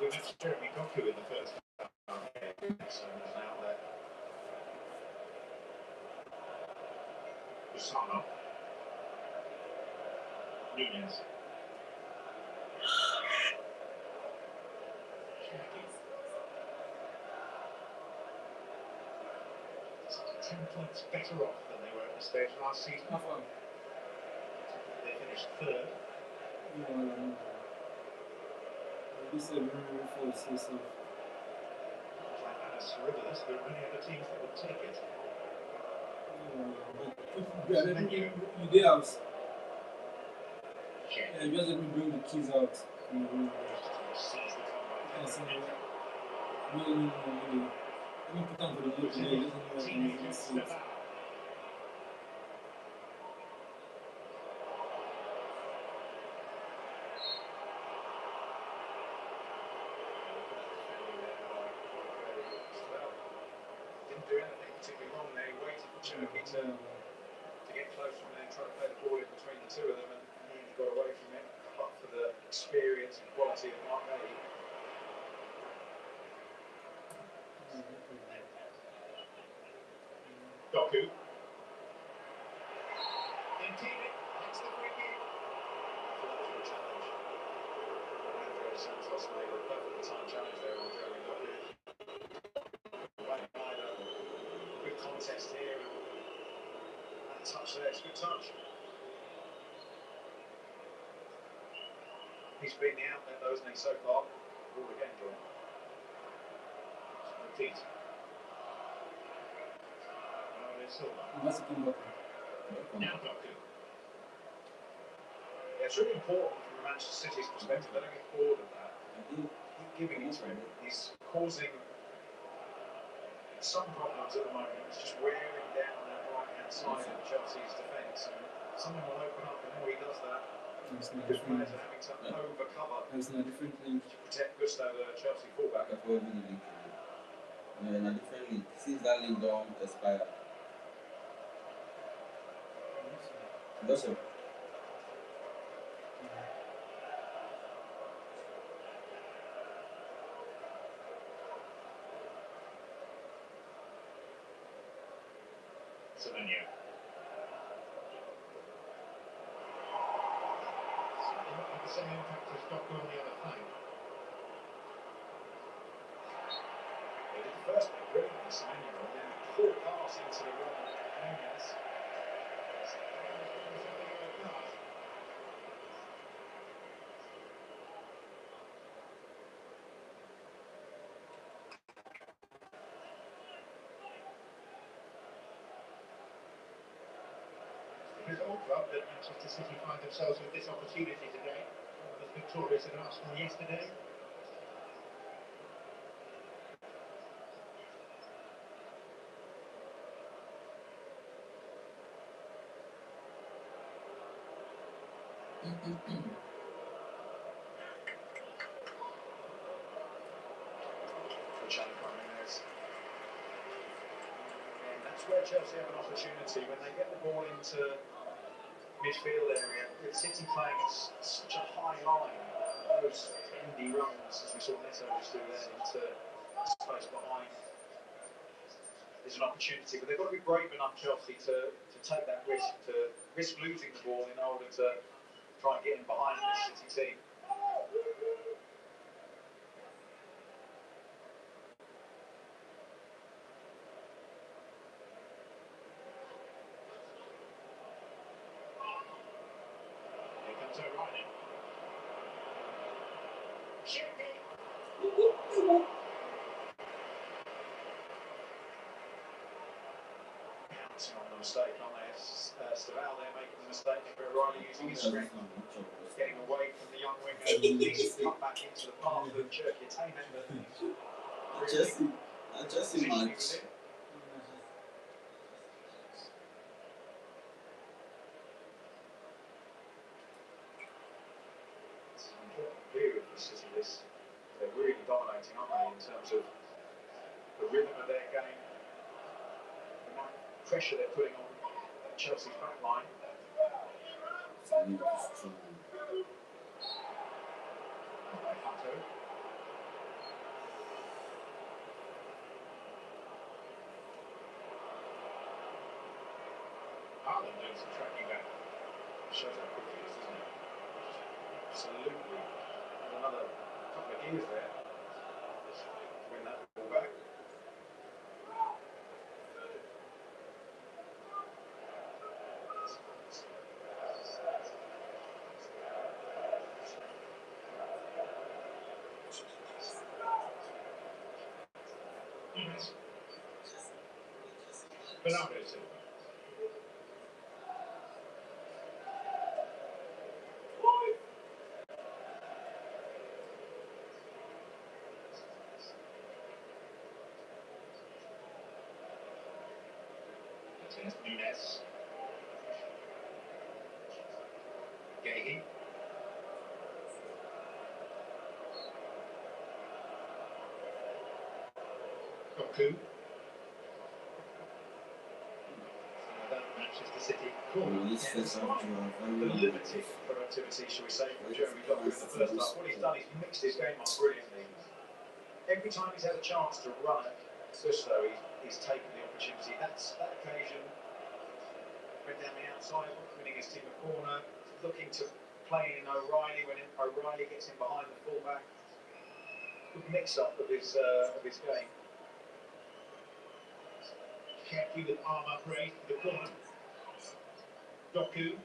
We mentioned Jeremy Doku in the first half. So there's an outlet. Usama. Nunez. 10 points better off than they were at this stage last season. They finished third. This is a very full season. Like Anas Rivers, there are many other teams that would take it. You did have. Yeah, just let me bring the keys out. No. Let me put on for the look today. Didn't do anything particularly wrong. They waited for Cherokee to get close and then try to play the ball in between the two of them, and he got away from it, but for the experience and quality of Mark May. Doku. Indeed, that's the free kick. For a challenge. Andrea Santos made a perfect time challenge there on Jeremy Doku. Good contest here. And touch there, it's a good touch. He's been the outlet though, isn't he, so far? Ball again, John. Repeat. Now Doku. Yeah, it's really important from Manchester City's perspective. They don't get bored of that. Keep giving it to him. He's causing some problems at the moment. It's just wearing down that right-hand side of Chelsea's defence. And someone will open up, and the more he does that, because players are having to overcover There's no different link. to protect Gusto, the Chelsea fullback. Not different link. Since that link don't expire. That's it. Semenyo. The same impact as Doku on the other flank. They did the first bit brilliantly, Semenyo, and then poor pass into the run. Nunez. The result club that Manchester City find themselves with this opportunity today, as victorious at Arsenal yesterday. And that's where Chelsea have an opportunity when they get the ball into midfield area. With City playing such a high line, those bendy runs, as we saw Neto just do then, into space behind. There's an opportunity, but they've got to be brave enough, Chelsea, to take that risk, to risk losing the ball in order to try and get in behind this City team. Here comes O'Reilly. Pouncing on the mistake, aren't they? Staval there making the mistake for O'Reilly using his strength, getting away from the young winger. He's cut back into the path of Cherokee Taymender. Just much. Period for City. They're really dominating, aren't they, in terms of the rhythm of their game, the amount of pressure they're putting on Chelsea's back line. Haaland doing some tracking back. Shows how quick he is, doesn't it? Absolutely. And another couple of gears there. Win that ball back. Bernardo Silva. Martinez, Nunes. Gahey. Doku. Manchester City. This first half, you are The very limited productivity, shall we say, from Jeremy Doku in the first half. What he's done is mixed his game up brilliantly. Every time he's had a chance to run at Gusto, he's taken the opportunity. That occasion went down the outside, winning his team a corner, looking to play in O'Reilly when O'Reilly gets in behind the fullback. Good mix-up of his game. Carefully with Armour Gray for the corner. Doku.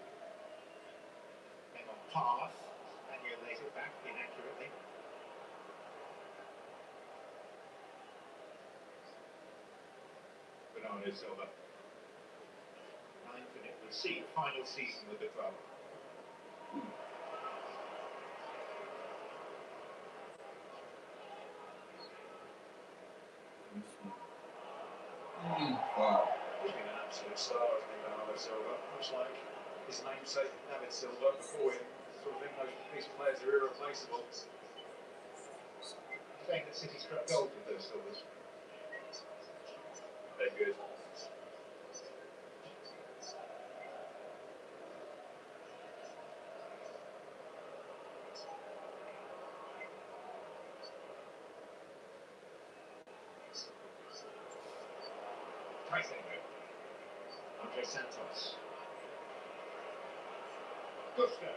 Then on path. Manuel lays it back inaccurately. Bernardo Silva. Infinite will see final season with the club. Wow. He's been an absolute star, hasn't he, Bernardo Silva? Much like his namesake, David Silva, before him. Sort of think these players are irreplaceable. Saying that City struck gold with those Silvers. They're good. Andre Santos. Gusto.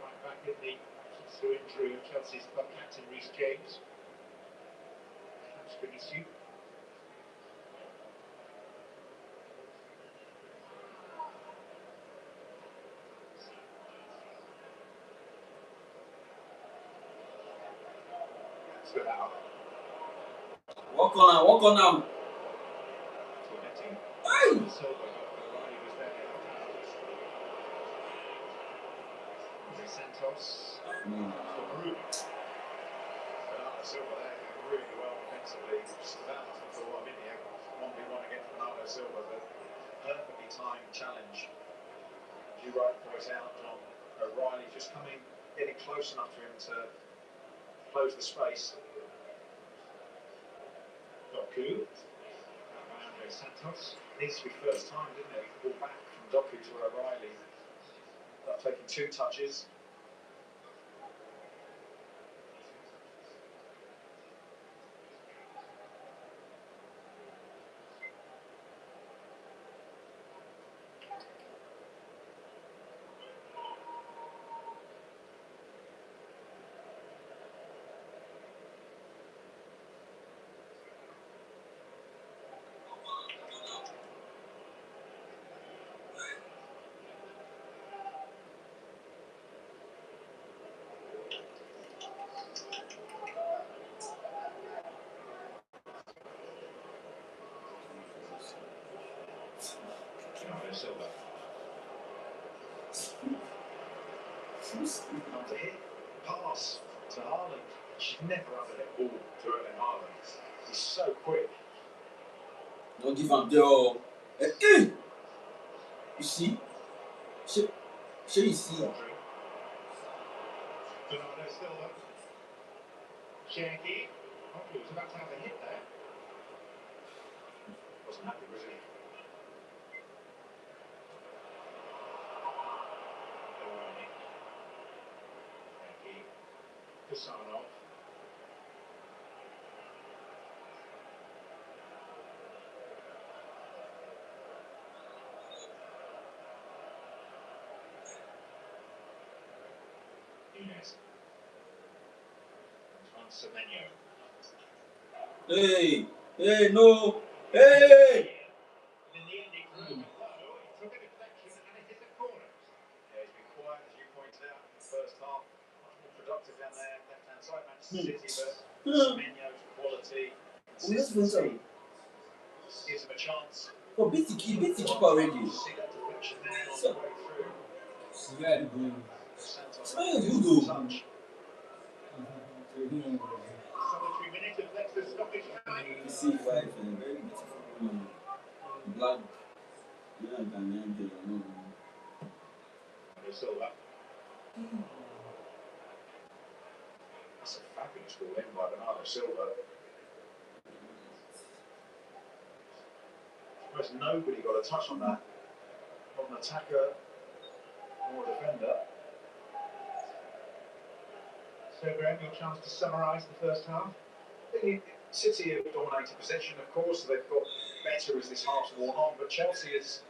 Right back in the absence through injury of Chelsea's club captain Reece James. That's Vinicius. That's without. Walk on now. Tormenting. Hey! Silva, but O'Reilly was there. Andre Santos. For Maroon. Bernardo Silva there doing really well defensively. Just about nothing for one minute here. 1v1 against Bernardo Silva, but perfectly timed challenge. As you right point out, John, O'Reilly just coming, getting close enough to him to close the space. Doku. Andre Santos. Needs to be first time, didn't it? Ball back from Doku to O'Reilly. Taking 2 touches. Bernardo Silva. To hit, pass to Haaland. She's never underhit ball to Erling Haaland. He's so quick. Don't give him the. You see? Should you see? Rodri. Bernardo Silva. Shanky. Oh, he was about to have a hit there. Wasn't happy, was he? Kusanov. Semenyo. Hey, no, hey. In the end, he grew low. He took a deflection and it hit a corner. Yeah, he's been quiet, as you pointed out, in the first half. Much more productive down there, left-hand side, Manchester City, but Semenyo's quality, consistency gives him a chance. Oh, beat the keeper already. See that deflection there on the way through. You got to go. Santos. Semenyo, you do. Touch. You know, Solitary minute of extra stoppage time. You see, wife, and very beautiful woman. Blood. Yeah, Ghanaian girl, no. Silva. That's a fabulous ball in by Bernardo Silva. Suppose nobody got a touch on that. Not an attacker or a defender. So, Graham, your chance to summarise the first half? I think City have dominated possession, of course, so they've got better as this half's worn on, but Chelsea is,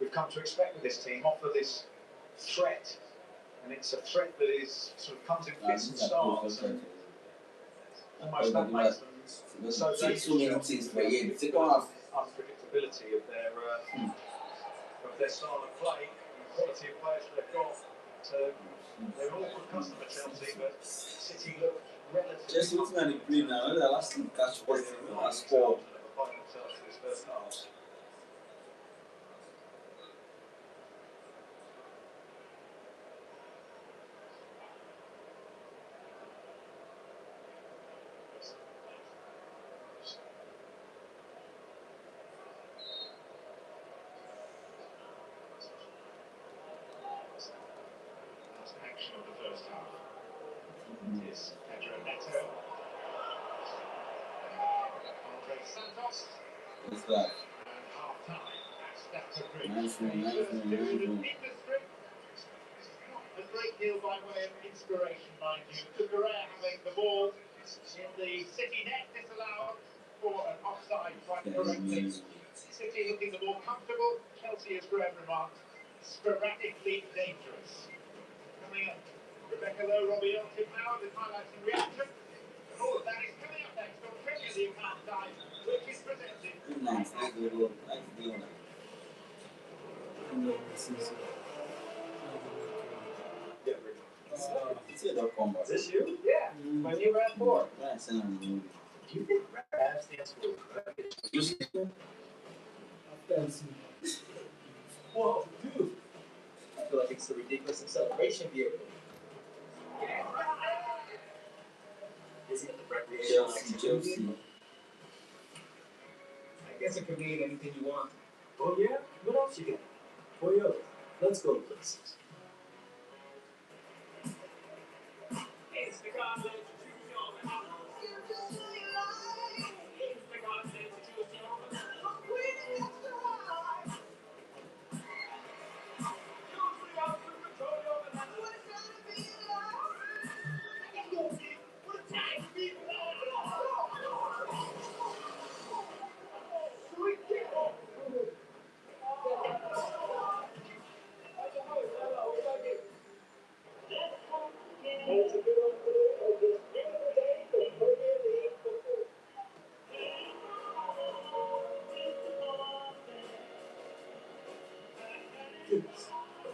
we've come to expect with this team, offer this threat, and it's a threat that is sort of comes in fits and starts, and almost that makes them so dangerous. So many things for you. Second half. Unpredictability of their style of play, the quality of players they've got. So they're an awkward customer, Chelsea, but City look relatively. Just looking at the play now, the last thing catch was the score. Find themselves to this first half. Action of the first half is Pedro Neto. Andre Santos. What's that? And half time at Stamford Bridge. Nice one. A great deal by way of inspiration, mind you. Cucurella having the ball in the City net disallowed for an offside quite correctly. City looking the more comfortable. Chelsea, as Graham remarked, sporadically dangerous. Coming up, Rebecca Lowe, Robbie Elton now with highlights and reaction. And all of that is coming up next on Premier League Halftime, which is presented. Nice deal. It's your dot.com. Is this you? Yeah. My new Rap 4. Yeah, send them the movie. Do you think Rap stands for? Whoa, dude. I feel like it's a ridiculous celebration vehicle. Is it the recreational Chelsea. I guess it could mean anything you want. Oh yeah? What else you got? Toyota. Let's go places.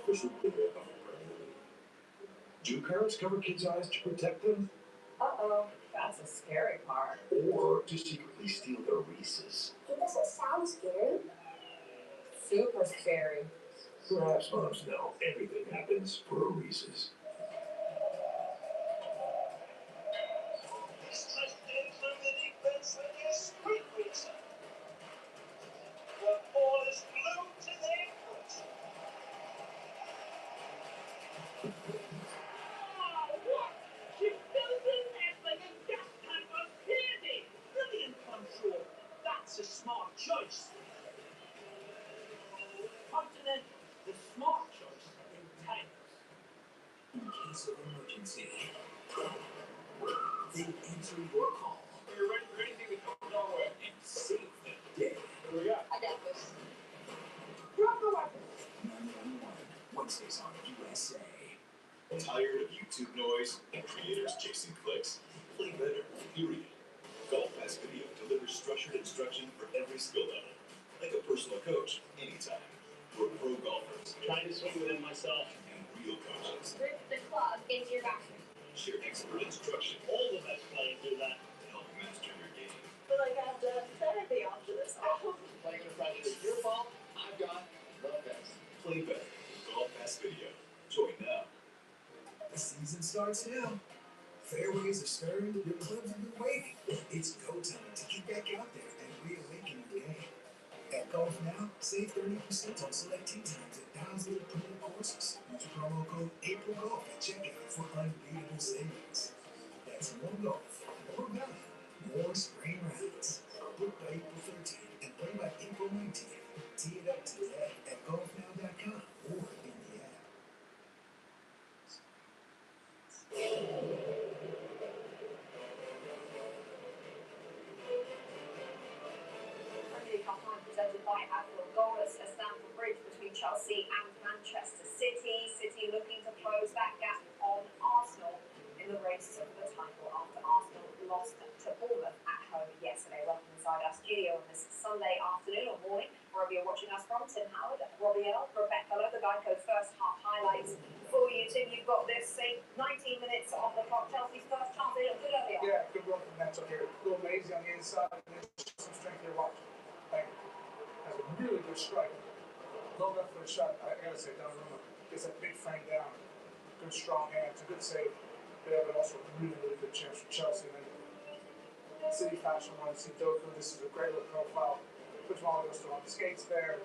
Official video of the Premier League. Do parents cover kids' eyes to protect them? Uh-oh, that's a scary part. Or to secretly steal their Reese's? It doesn't sound scary. Super scary. Perhaps moms know everything happens for a Reese's. That's a smart choice. Continent, the smart choice in tanks. In case of emergency, they answer your call. You're ready for anything that comes our way and save the day. Here we go. I got this. Drop the weapon. 911, Wednesdays on USA. Tired of YouTube noise and creators chasing clicks? Play better every skill level. Like a personal coach, anytime. We're pro golfers. Trying to swing within myself. And real coaches. Rip the club into your bathroom. Share expert instruction All the best players do that. to help master your game. But I got therapy after this. Playing under pressure is your fault. I've got the best. Play better with Golf Pass Video. Join now. The season starts now. Fairways are stirring, your clubs have been waiting. It's go time to get back out there and reawaken your game. At Golf Now, save 30% on select tee times at thousands of premium courses. Use promo code APRILGOLF at checkout for unbeatable savings. That's more golf, more value, more spring rounds. Book by April 13th and play by April 19th. Tee it up today at golfnow.com or in the app. Premier Cup final presented by Admiral Goals at Stamford Bridge between Chelsea and Manchester City. City looking to close that gap on Arsenal in the race for the title after Arsenal lost to Bournemouth at home yesterday. Welcome inside our studio on this Sunday afternoon or morning, wherever you're watching us from. Tim Howard, Robbie L, Rebecca Lowe, the Geico first half highlights for you. Tim, you've got this, say, 19 minutes on the clock. Chelsea's first chance. They look good early on. Yeah, good run from Neto here. A little lazy on the inside, and then some strength here. Watch. Like, has a really good strike. Low left foot shot. I gotta say, Donnarumma gets that big frame down. Good strong hands. A good save there, but also really, really good chance for Chelsea. And then City fashion one. See Doku. This is a great little profile. Puts Malo goes on the skates there.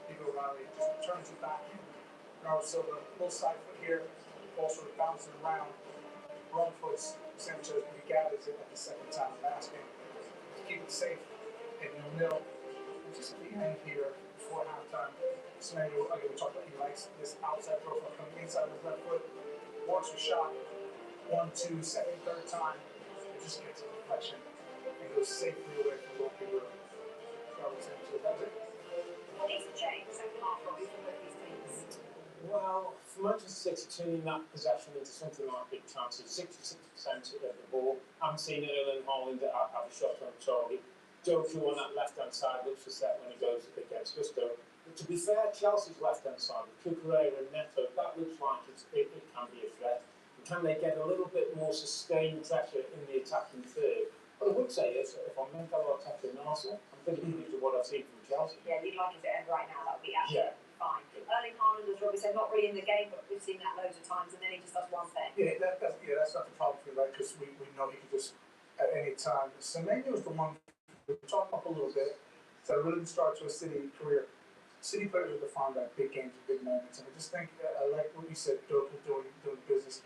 Hugo Riley just turns it back. Bernardo Silva, little side foot here. Ball sort of bouncing around. Wrong foots. Sanchez, but he gathers it at the second time of asking to keep it safe. And 0-0. Just at the end here, before halftime, Semedo, again, we talked about he likes this outside profile coming inside with his left foot. Walks a shot. 1-2, second, third time. It just gets a deflection and goes safely away from goalkeeper. So that's it. What needs to change second half, Robbie, for both these teams? Well, for Manchester City turning that possession into something like big chances, 66% of the ball. I haven't seen Erling Haaland have a shot on target. Doku on that left-hand side looks for set when he goes against Gusto. But to be fair, Chelsea's left-hand side, with Cucurella and Neto, that looks like it can be a threat. And can they get a little bit more sustained pressure in the attacking third? What I would say is, if I'm Mikel Arteta and Arsenal, I'm thinking of what I've seen from Chelsea. Yeah, you'd like it to end right now. That would be absolutely fine. Erling Haaland, as Robbie said, not really in the game, but we've seen that loads of times, and then he just does one thing. Yeah, that's not the problem for you, right? Because we know he can just, at any time. Semedo is the one we talked up a little bit. So really the start to a City career. City players are defined by big games and big moments. And I just think, I like what you said, Doku doing business.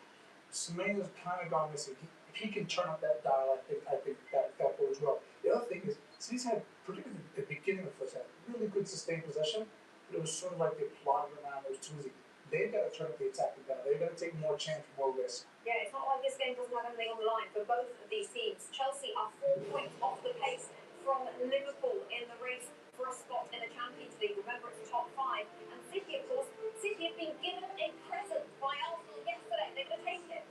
Semedo's kind of gone missing. If he can turn up that dial, I think that bodes well. The other thing is, City's had, particularly at the beginning of the first half, really good sustained possession, but it was sort of like they plodded around. It was too easy. They've got to turn up the attacking dial. They've got to take more chance, more risk. Yeah, it's not like this game doesn't have anything on the line for both of these teams. Chelsea are 4 points off the pace from Liverpool in the race for a spot in the Champions League. Remember, it's top 5. And City, of course, City have been given a present by Arsenal yesterday. They're going to take it.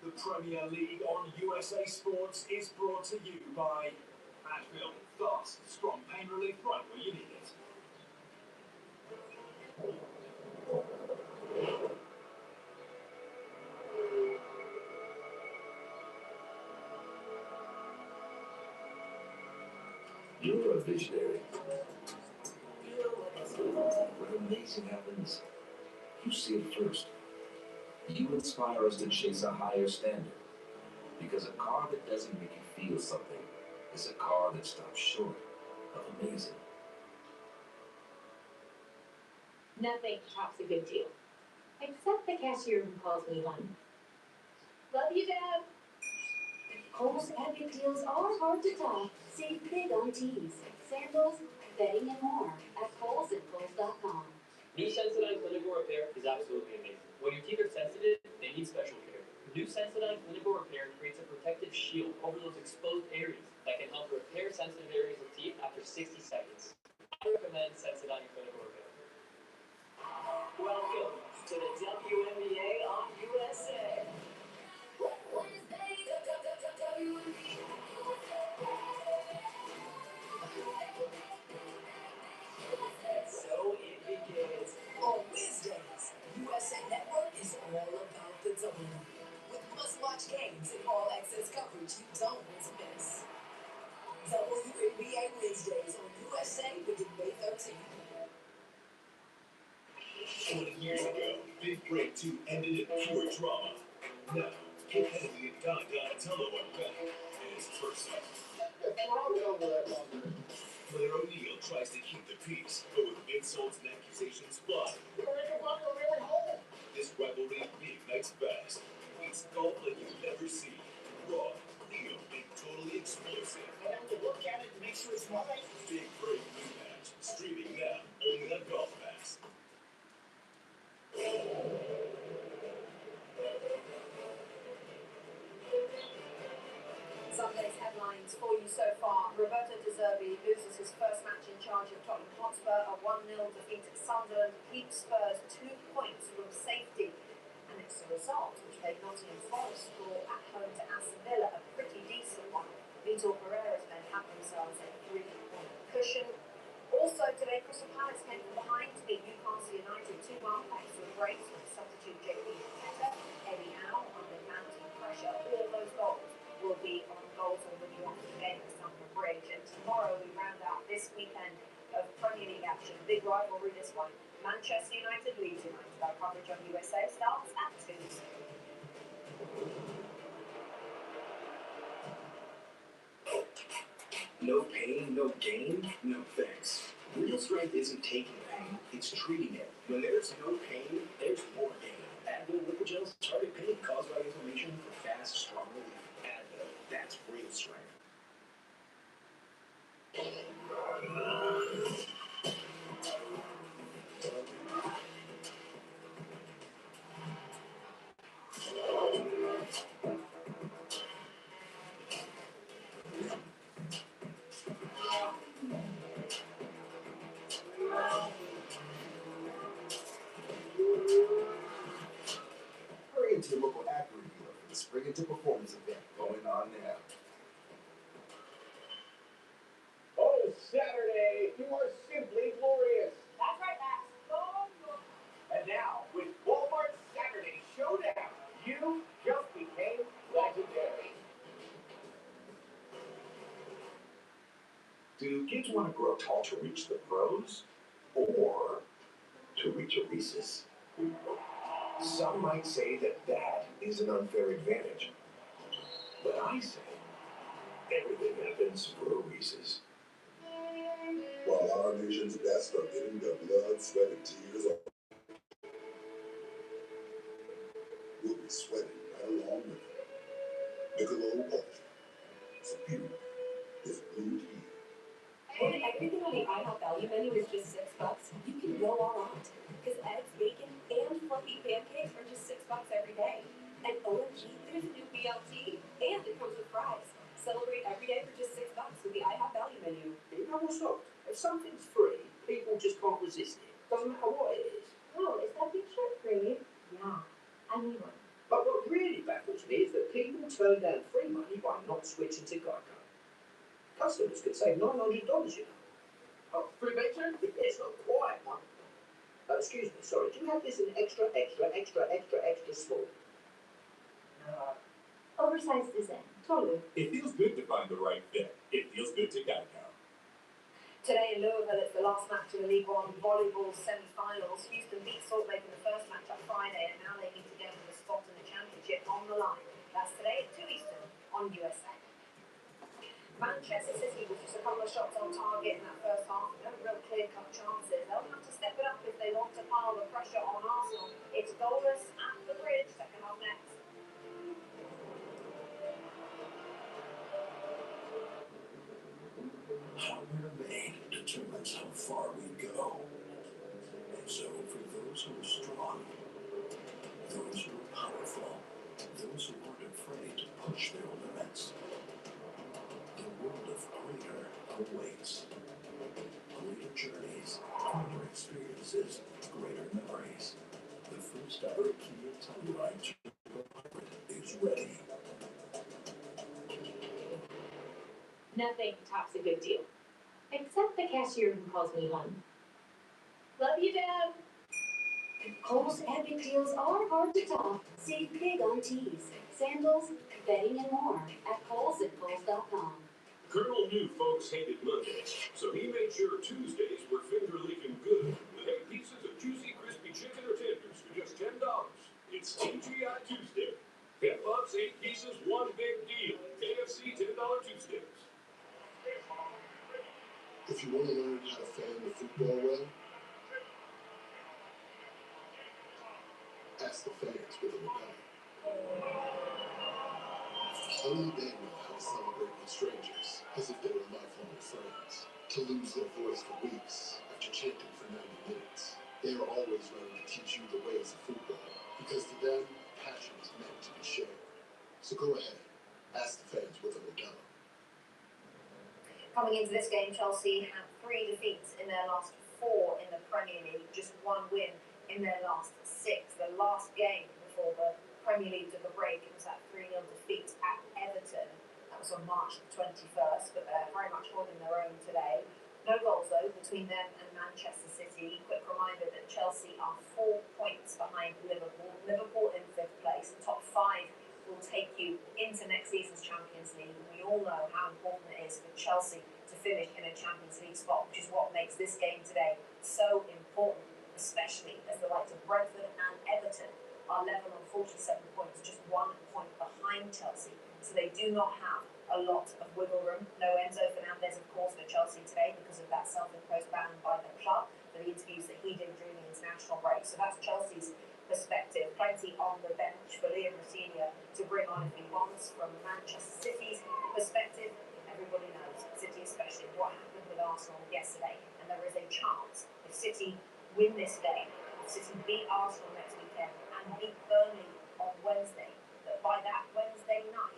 The Premier League on USA Sports is brought to you by Advil. Fast, strong pain relief right where you need it. You're a visionary. When amazing happens, you see it first. You inspire us to chase a higher standard. Because a car that doesn't make you feel something is a car that stops short of amazing. Nothing tops a good deal. Except the cashier who calls me honey. Love you, Dad. Kohl's epic deals are hard to top. Save big on tees, sandals, bedding, and more at Kohl's and Kohl's.com. New Sensodyne Clinical Repair is absolutely amazing. When your teeth are sensitive, they need special care. New Sensodyne Clinical Repair creates a protective shield over those exposed areas that can help repair sensitive areas of teeth after 60 seconds. I recommend Sensodyne Clinical Repair. Welcome to the WNBA on USA. access coverage you don't want to miss. WNBA Wednesdays on USA begin May 13th. 20 years ago, Big Break 2 ended in pure drama. Now, Kid Kennedy and Don Donatello are back as person. Claire O'Neal tries to keep the peace, but with insults and accusations fly. This rivalry reignites fast. It's golf like you've never seen. Raw, real, and totally explosive. I have to look at it and make sure it's right. Big Break rematch. Streaming now, only on Golf Pass. Sunday's headlines for you so far. Roberto De Zerbi loses his first match in charge of Tottenham Hotspur. A 1-0 defeat at Sunderland keeps Spurs 2 points from safety. And it's a result which made Nottingham Forest draw at home to Aston Villa, a pretty decent one. Vitor Pereira's men have themselves a 3-point cushion. Also today, Crystal Palace came from behind to beat Newcastle United 2-1 thanks to a brace from substitute JP Arteta. Eddie Howe under mounting pressure. All those goals will be on goals on the new game at Stamford Bridge. And tomorrow we round out this weekend of Premier League action. Big rivalry this one. Manchester United, Leeds United. Our coverage on USA starts at 2. No pain, no gain, no thanks. Real strength isn't taking pain, it's treating it. When there's no pain, there's more gain. Advil Liquid Gel's target pain caused by inflammation for fast, strong relief. Advil, that's real strength. Hurry into your local Acura dealer for the Spring Into Performance event going on now. Oh, Saturday, you are simply glorious. That's right, Max. And now, with Walmart Saturday Showdown, you just became legendary. Do kids want to grow tall to reach the pros or to reach a Reese's? Some might say that that is an unfair advantage. But I say everything happens for a Reese's. While our nation's best are getting their blood, sweat, and tears on, we'll be sweating right along with them. Michelob Ultra, superior is blue tea. When everything on the IHOP value menu is just $6, you can go all out. Because eggs, bacon, and fluffy pancakes are just $6 every day. And OMG, there's a new BLT, and it comes with fries. Celebrate every day for just $6 with the IHOP value menu. You know what's up? If something's free, people just can't resist it. Doesn't matter what it is. Oh, is that big shirt free? Yeah, I need one. But what really baffles me is that people turn down free money by not switching to Geico. Customers could save $900, you know. Oh, free picture? It's not quite one. Excuse me, sorry, do you have this in extra small? Oversized design. Totally. It feels good to find the right fit. It feels good to Geico. Today in Louisville, it's the last match of the League One volleyball semi-finals. Houston beat Salt Lake in the first match on Friday, and now they need to get a spot in the championship on the line. That's today at 2 Eastern on USA. Manchester City was just a couple of shots on target in that first half. No real clear-cut chances. They'll have to step it up if they want to pile the pressure on Arsenal. It's goalless at the Bridge. Second half next. How we're made determines how far we go. And so for those who are strong, those who are powerful, those who aren't afraid to push their limits, the world of greater awaits. Greater journeys, greater experiences, greater memories. The first ever Kia Telluride Turbo Hybrid is ready. Nothing tops a good deal. Except the cashier who calls me hon. Love you, Dad. Kohl's epic deals are hard to top. Save big on tees, sandals, bedding, and more at Kohl's and Kohl's.com. Colonel knew folks hated Mondays, so he made sure Tuesdays were finger-licking good with 8 pieces of juicy, crispy chicken or tenders for just $10. It's TGI Tuesday. 10 bucks, 8 pieces, one big deal. KFC $10 Tuesdays. If you want to learn how to fan the football well, ask the fans with a Modelo. Only they know how to celebrate with strangers as if they were lifelong friends. To lose their voice for weeks after chanting for 90 minutes. They are always ready to teach you the ways of football, because to them, passion is meant to be shared. So go ahead, ask the fans with a Modelo. Coming into this game, Chelsea had 3 defeats in their last 4 in the Premier League, just 1 win in their last 6. The last game before the Premier League took a break, it was that 3-0 defeat at Everton. That was on March the 21st, but they're very much holding their own today. No goals though between them and Manchester City. Quick reminder that Chelsea are 4 points behind Liverpool. Liverpool in 5th place. The top 5 will take you into next season's Champions League. We all know how important it is for Chelsea to finish in a Champions League spot, which is what makes this game today so important, especially as the likes of Brentford and Everton are level on 47 points, just 1 point behind Chelsea. So they do not have a lot of wiggle room. No Enzo Fernandez, of course, for Chelsea today because of that self-imposed ban by the club for the interviews that he did during the international break. So that's Chelsea's perspective. Plenty on the bench for Liam Rosenior to bring on if he wants. From Manchester City's perspective, everybody knows, City especially, what happened with Arsenal yesterday. And there is a chance, if City win this game, if City beat Arsenal next weekend and beat Burnley on Wednesday, that by that Wednesday night,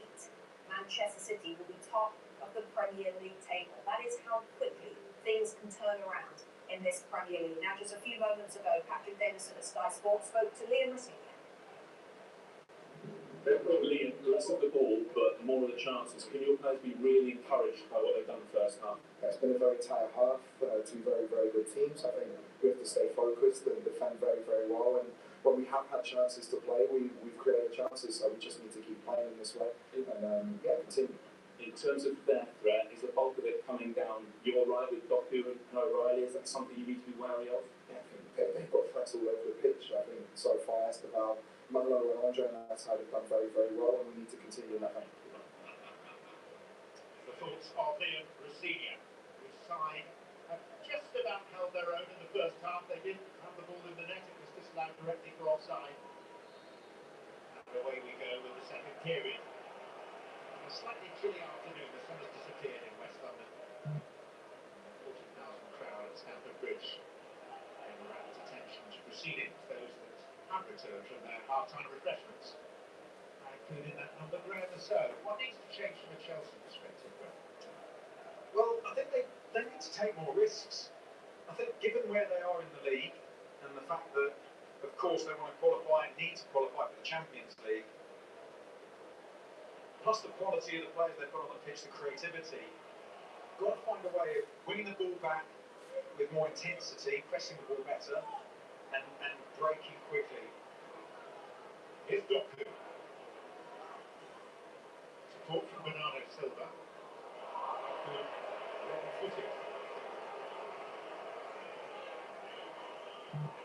Manchester City will be top of the Premier League table. That is how quickly things can turn around in this Premier League. Now, just a few moments ago, Patrick Davison at Sky Sports spoke to Liam Rosenior. Liam, less of the ball, but more of the chances. Can your players be really encouraged by what they've done in the first half? It's been a very tight half, 2 very, very good teams. I think we have to stay focused and defend very, very well. And when we have had chances to play, we've created chances, so we just need to keep playing in this way and continue. In terms of their threat, is the bulk of it coming down your right with Doku and O'Reilly? Is that something you need to be wary of? Yeah, I think they've got threats all over the pitch. I think so far, Esteban, Malo and Andre on that side have done very, very well, and we need to continue in that vein. The thoughts of Liam Rosenior, whose side have just about held their own in the first half. They didn't have the ball in the net, it was disallowed directly for offside. And away we go with the second period. A slightly chilly afternoon, the sun has disappeared in West London. 40,000 crowd at Stamford Bridge. And rapt attention to proceedings, those that have returned from their half-time refreshments. Including that number, Graham Lasso. What needs to change from a Chelsea perspective, Graham? Well, I think they need to take more risks. I think given where they are in the league and the fact that, of course, they want to qualify and need to qualify for the Champions League, plus the quality of the players they've got on the pitch, the creativity, got to find a way of winning the ball back with more intensity, pressing the ball better, and breaking quickly. Here's Doku. Support from Bernardo Silva. Good, wrong-footed.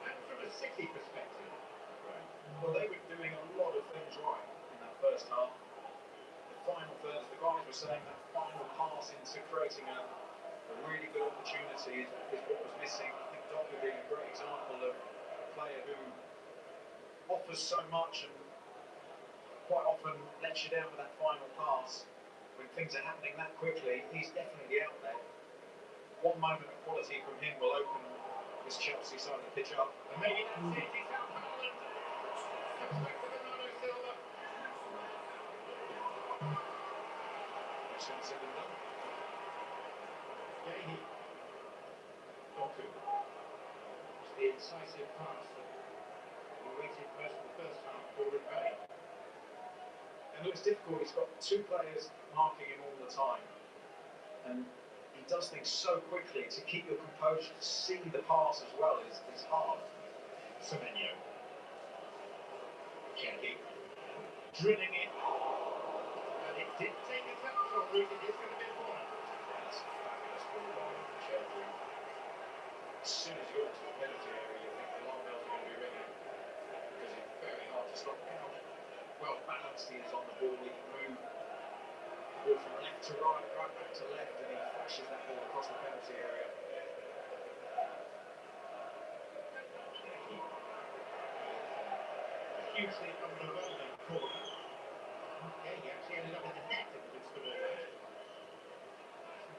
And from a City perspective, Right. Well, they were doing a lot of things right in that first half. Final third, as the guys were saying, that final pass into creating a really good opportunity is what was missing. I think Doku being a great example of a player who offers so much and quite often lets you down with that final pass. When things are happening that quickly, he's definitely out there. One moment of quality from him will open this Chelsea side of the pitch up. and maybe that's it. He's out Haaland. Comes back to Bernardo Silva. Said and done. Gahey. Doku. It's the incisive pass that we waited most of the first half for in vain. And it looks difficult. He's got 2 players marking him all the time. And he does things so quickly. To keep your composure, to see the pass as well is hard. Semenyo. Shaggy drilling it, and it did take a touch on route. It is going to be a corner. That's a fabulous ball by Chelsea. As soon as you're to the penalty area, you think the alarm bells are going to be ringing because it's very hard to stop now. Well balanced he is on the ball. He can move ball from left to right, right back to left, and he flashes that ball across the penalty area. Hugely underwhelming corner. Okay, he actually ended up in the net in the midst of all that.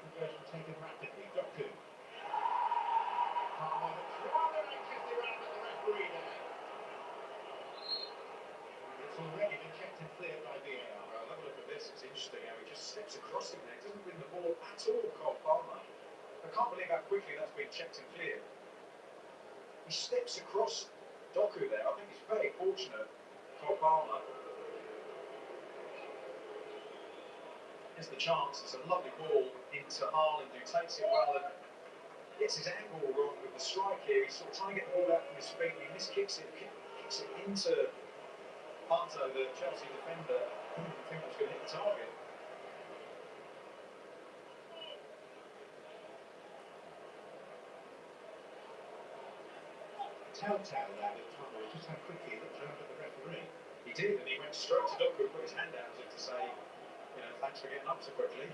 Conversion taken rapidly. Doku. Palmer looks rather anxiously around at the referee there. It's already been checked and cleared by VAR. Well, have a look at this. It's interesting how he just steps across him there. He doesn't win the ball at all, Cole Palmer. I can't believe how quickly that's been checked and cleared. He steps across Doku there. I think he's very fortunate, Cole Palmer. Here's the chance. It's a lovely ball into Haaland, who takes it well and gets his angle wrong with the strike here. He's sort of trying to get the ball out from his feet. He miskicks it, kicks it into Panto, the Chelsea defender. I didn't think it was going to hit the target. Telltale there with Palmer, just how quickly he looked around at the referee. He did, and he went straight to Doku and put his hand out as if to say, you know, thanks for getting up so quickly.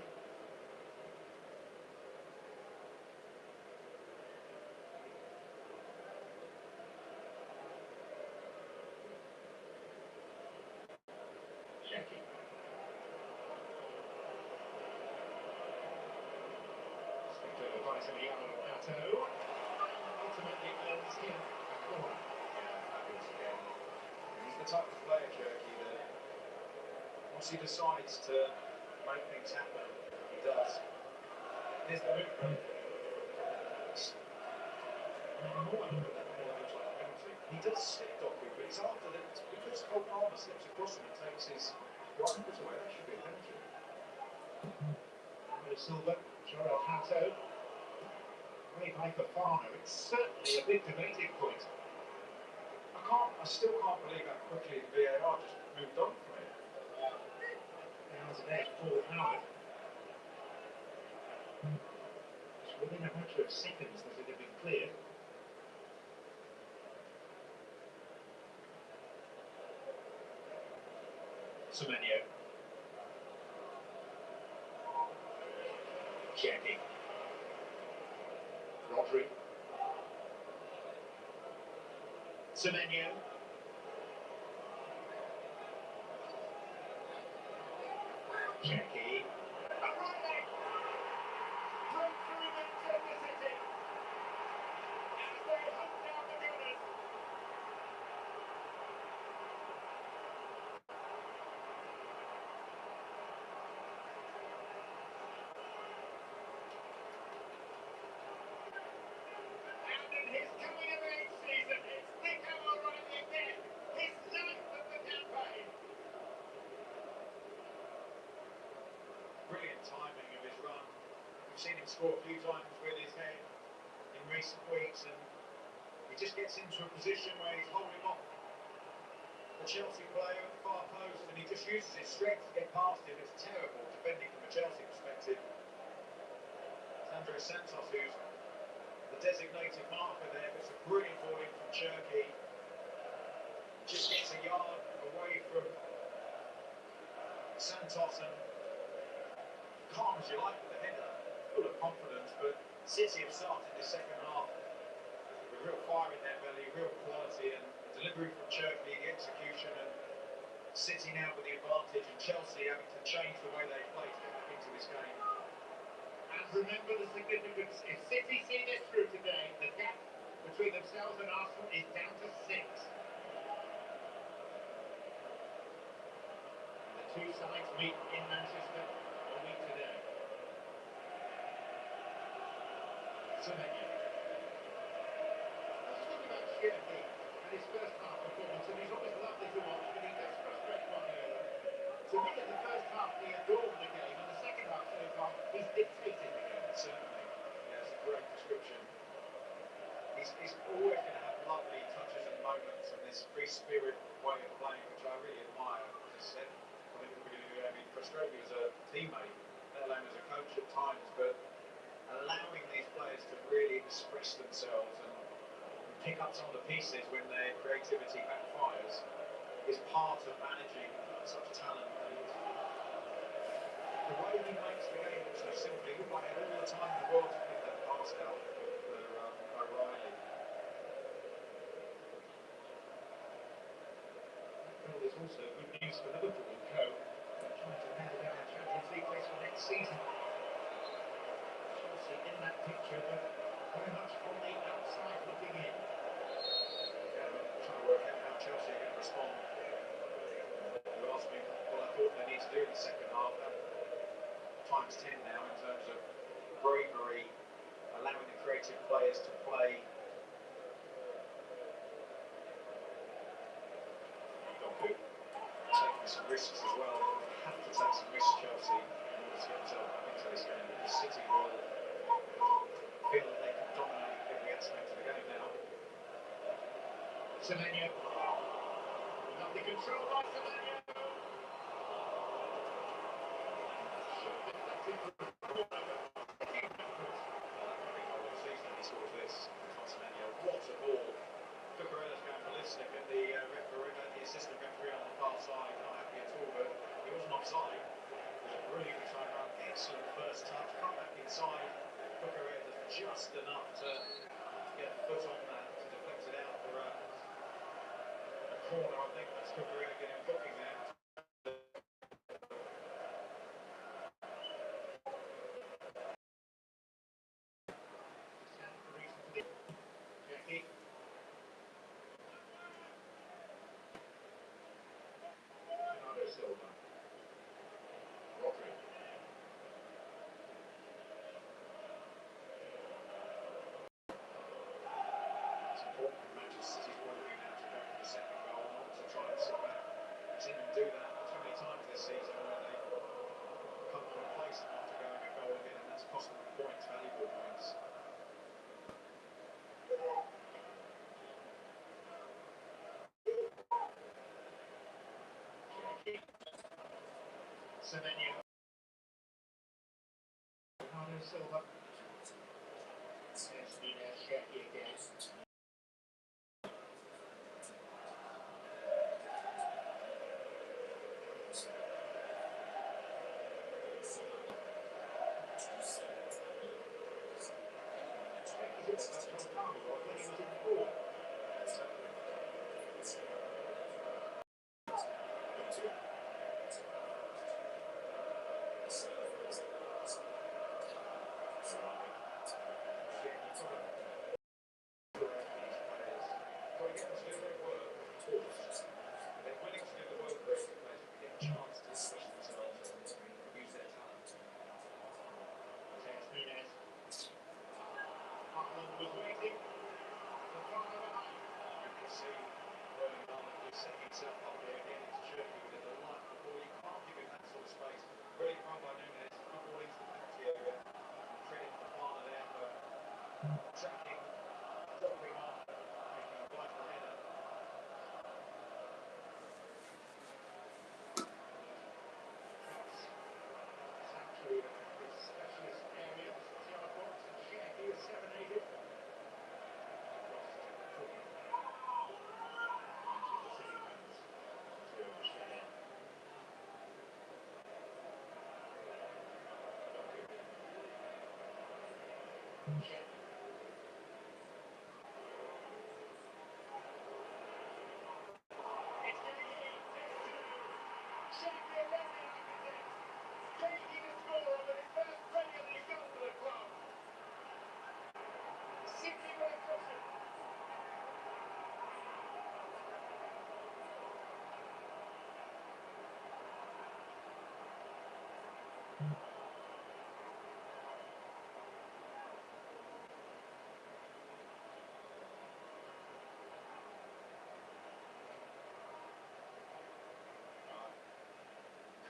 Shaggy. Slipped over by Emiliano Pato. Ultimately earns him a corner. Yeah, fabulous again. He's the type of player, Cherky, that once he decides to make things happen, he does. Here's the movement. He does slip Doku, but it's after that. It's because Cole Palmer slips across him and takes his right foot away. That should be a penalty. Mario Silva, Jorel Hato. Way by Fofana. It's certainly a big debating point. I still can't believe how quickly the VAR just moved on from it. Now there's Paul Howard. It's within a matter of seconds that it had been cleared. Semenyo. Shaggy. Rodri. Semenyo. Shaggy. Breakthrough Manchester City. As they hunt down the Gunners. And in his coming of age season, it's Nico O'Reilly again. His ninth of the campaign. Brilliant timing of his run. We've seen him score a few times with his head in recent weeks, and he just gets into a position where he's holding off the Chelsea player at the far post, and he just uses his strength to get past him. It's terrible defending from a Chelsea perspective. It's Andres Santos who's the designated marker there, but it's a brilliant ball in from Cherky. Just gets a yard away from Santos and calm as you like with the header, full of confidence, but City have started the second half with real fire in their belly, real quality, and delivery from Cherky, the execution, and City now with the advantage, and Chelsea having to change the way they play to get back into this game. And remember the significance. If City see this through today, the gap between themselves and Arsenal is down to 6. And the two sides meet in Manchester a week today. Semenyo. Let's talk about Cherky and his first half performance, and he's always lovely to watch, but he does frustrate one another. To me, in the first half, he adorned the game, and the second half so far, he's dictated the game. Certainly, yeah, it's a great description. He's always going to have lovely touches and moments, and this this free spirit way of playing, which I really admire. As I said, I think at the beginning of the game, he frustrated me as a teammate, let alone as a coach at times, but allowing these players to really express themselves and pick up some of the pieces when their creativity backfires is part of managing such talent. And the way he makes the game look so simple, he looked like he had all the time in the world to pick that pass out for O'Reilly. Well, there's also good news for Liverpool and co. Trying to nail down a Champions League place for next season. Chelsea in that picture, but very much on the outside looking in. Yeah, I'm trying to work out how Chelsea are going to respond. You asked me what I thought they need to do in the second half. Times 10 now in terms of bravery, allowing the creative players to play. Doku taking some risks as well. They have to take some risks, Chelsea, in order to get themselves back into this game. The City will feel that they can dominate every aspect of the game now. Semenyo. Lovely control by Semenyo. What a ball. Cucurella's going ballistic and the referee, the assistant referee on the far side, not happy at all, but he wasn't offside. It was a brilliantly timed run, excellent first touch, come back inside. Cucurella does just enough to get a foot on that, to deflect it out for a corner. I think that's Cucurella getting a booking there. Jackie. Bernardo Silva. Rodri. It's important for Manchester City's point of view now to go for the second goal, not to try and sit back. I've seen them do that too many times this season where they come complacent after going a goal again, and that's cost them points, valuable points. Semenyo. Bernardo Silva. There's Nina Shaki again.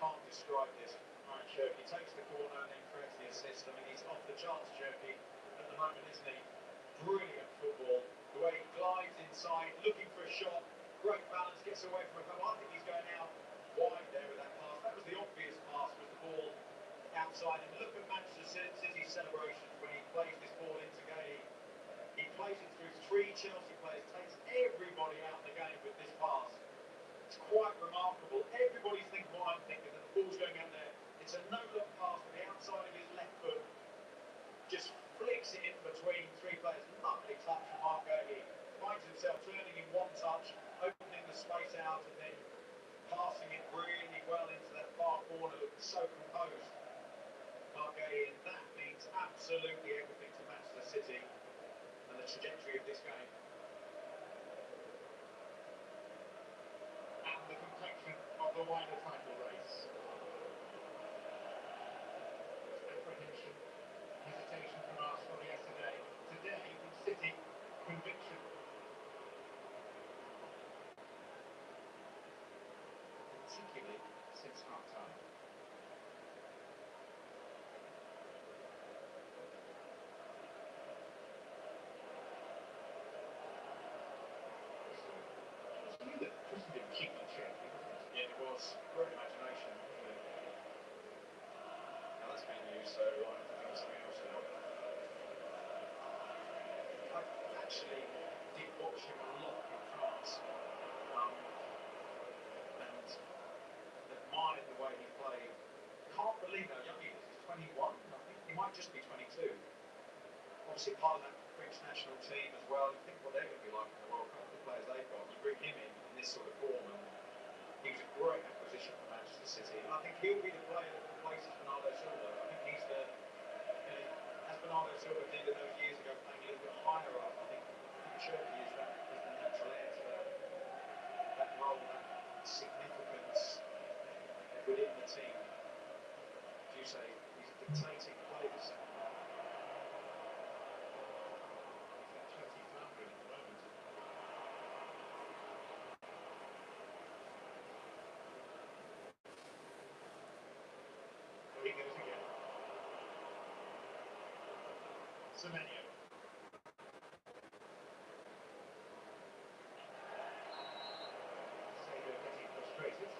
Can't describe this. Ryan Cherki takes the corner and then creates the assist. I mean, he's off the charts, Cherki, at the moment, isn't he? Brilliant football. The way he glides inside, looking for a shot, gets away from a couple. I think he's going out wide there with that pass. That was the obvious pass with the ball outside. And look at Manchester City's celebration when he plays this ball into Gay. He plays it through 3 Chelsea players, takes everybody out of the game with this pass. It's quite remarkable. Everybody's thinking what I'm thinking, that the ball's going out there. It's a no-look pass with the outside of his left foot. Just flicks it in between 3 players. Lovely touch from Mark Gay. Finds himself turning in one touch, opening the space out, and then passing it really well into that far corner. Looking so composed. Mark Gay, and that means absolutely everything to Manchester City and the trajectory of this game. And the complexion of the wider title race. Apprehension, hesitation from Arsenal yesterday. Today, from City, conviction. Particularly since half-time. It's new that Chris didn't keep the champion. Yeah, it was. Great imagination. Now that's being used, so I have to think of something else now. I actually did watch him a lot in France. And admired the way he played. Can't believe how young he is. He's 21, I think. He might just be 22. Obviously part of that French national team as well. You think what they're going to be like in the World Cup, the players they've got. You bring him in this sort of form, and he was a great acquisition for Manchester City. And I think he'll be the player that replaces Bernardo Silva. I think he's the, as Bernardo Silva did in those years ago, playing a little bit higher up. I think Cherky is the natural heir to that role, that significance within the team. As you say, he's dictating plays. He goes again. Semenyo. Sago getting frustrated.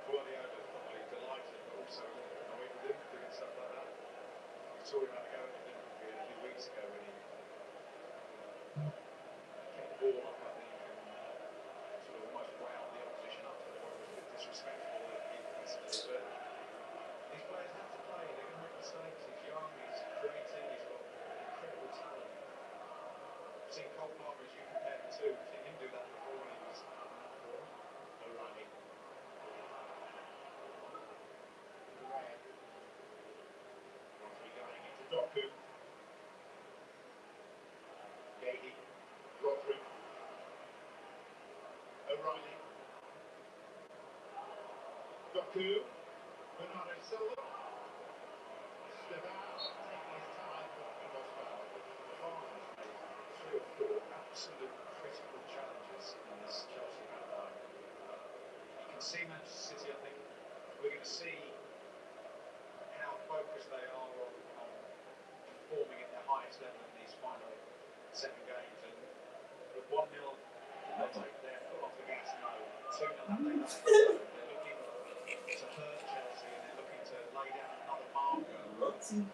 Guardiola probably delighted, but also annoyed with him doing stuff like that. We saw him have a go at him a few weeks ago when he kept the ball up, I think, and sort of almost wound the opposition up to the point where it was a bit disrespectful that he considered. But these players have to play, they're going to make mistakes. He's young, he's creative, he's got incredible talent. I've seen Cole Palmer, as you compare the two, I've seen him do that before when he was O'Reilly. Rodri going into Doku. Gahey. Rodri. O'Reilly. Doku. Bernardo Silva. Stevao taking his time, but he was fouled. Farmer's made 3 or 4 absolute critical challenges in this Chelsea back line. You can see Manchester City, I think we're going to see how focused they are on performing at their highest level in these final 7 games. And with 1-0, they take their foot off the gas. No, 2-0, have they done it? They're looking to hurt Chelsea, and they're looking to lay down another marker Rotten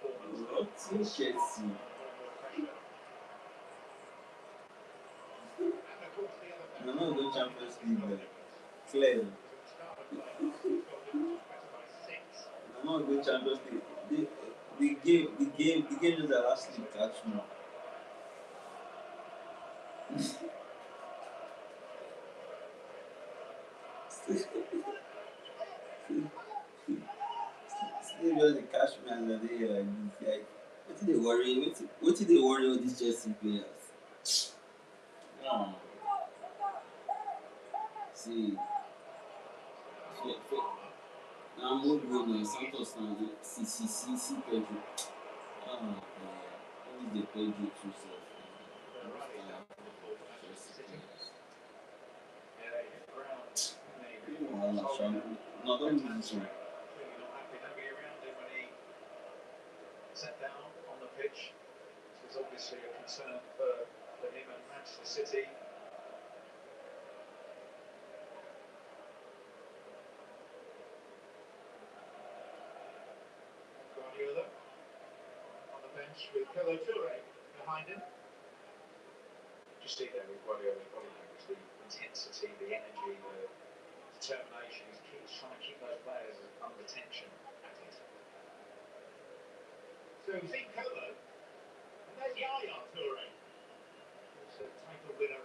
performance. Chelsea. No, no, go Champions League. Clear. No, no, go Champions League. The game is the last league catch me. Still just the cash man that they like. What did they worry? What did they worry all these Chelsea players? No. See. Now I'm more good now. Santos now. See Pedro. Oh my god. Only the Pedro too self. No, don't do this one. Clearly not happy. Nobody around him when he sat down on the pitch. This was obviously a concern for him and Manchester for City. Guardiola on the bench with Kolo Touré behind him. You see there with Guardiola's body language, the intensity, the energy, the determination. He's trying to keep those players under tension at it. So we've seen Kolo, and there's Yaya Touré. Also title winner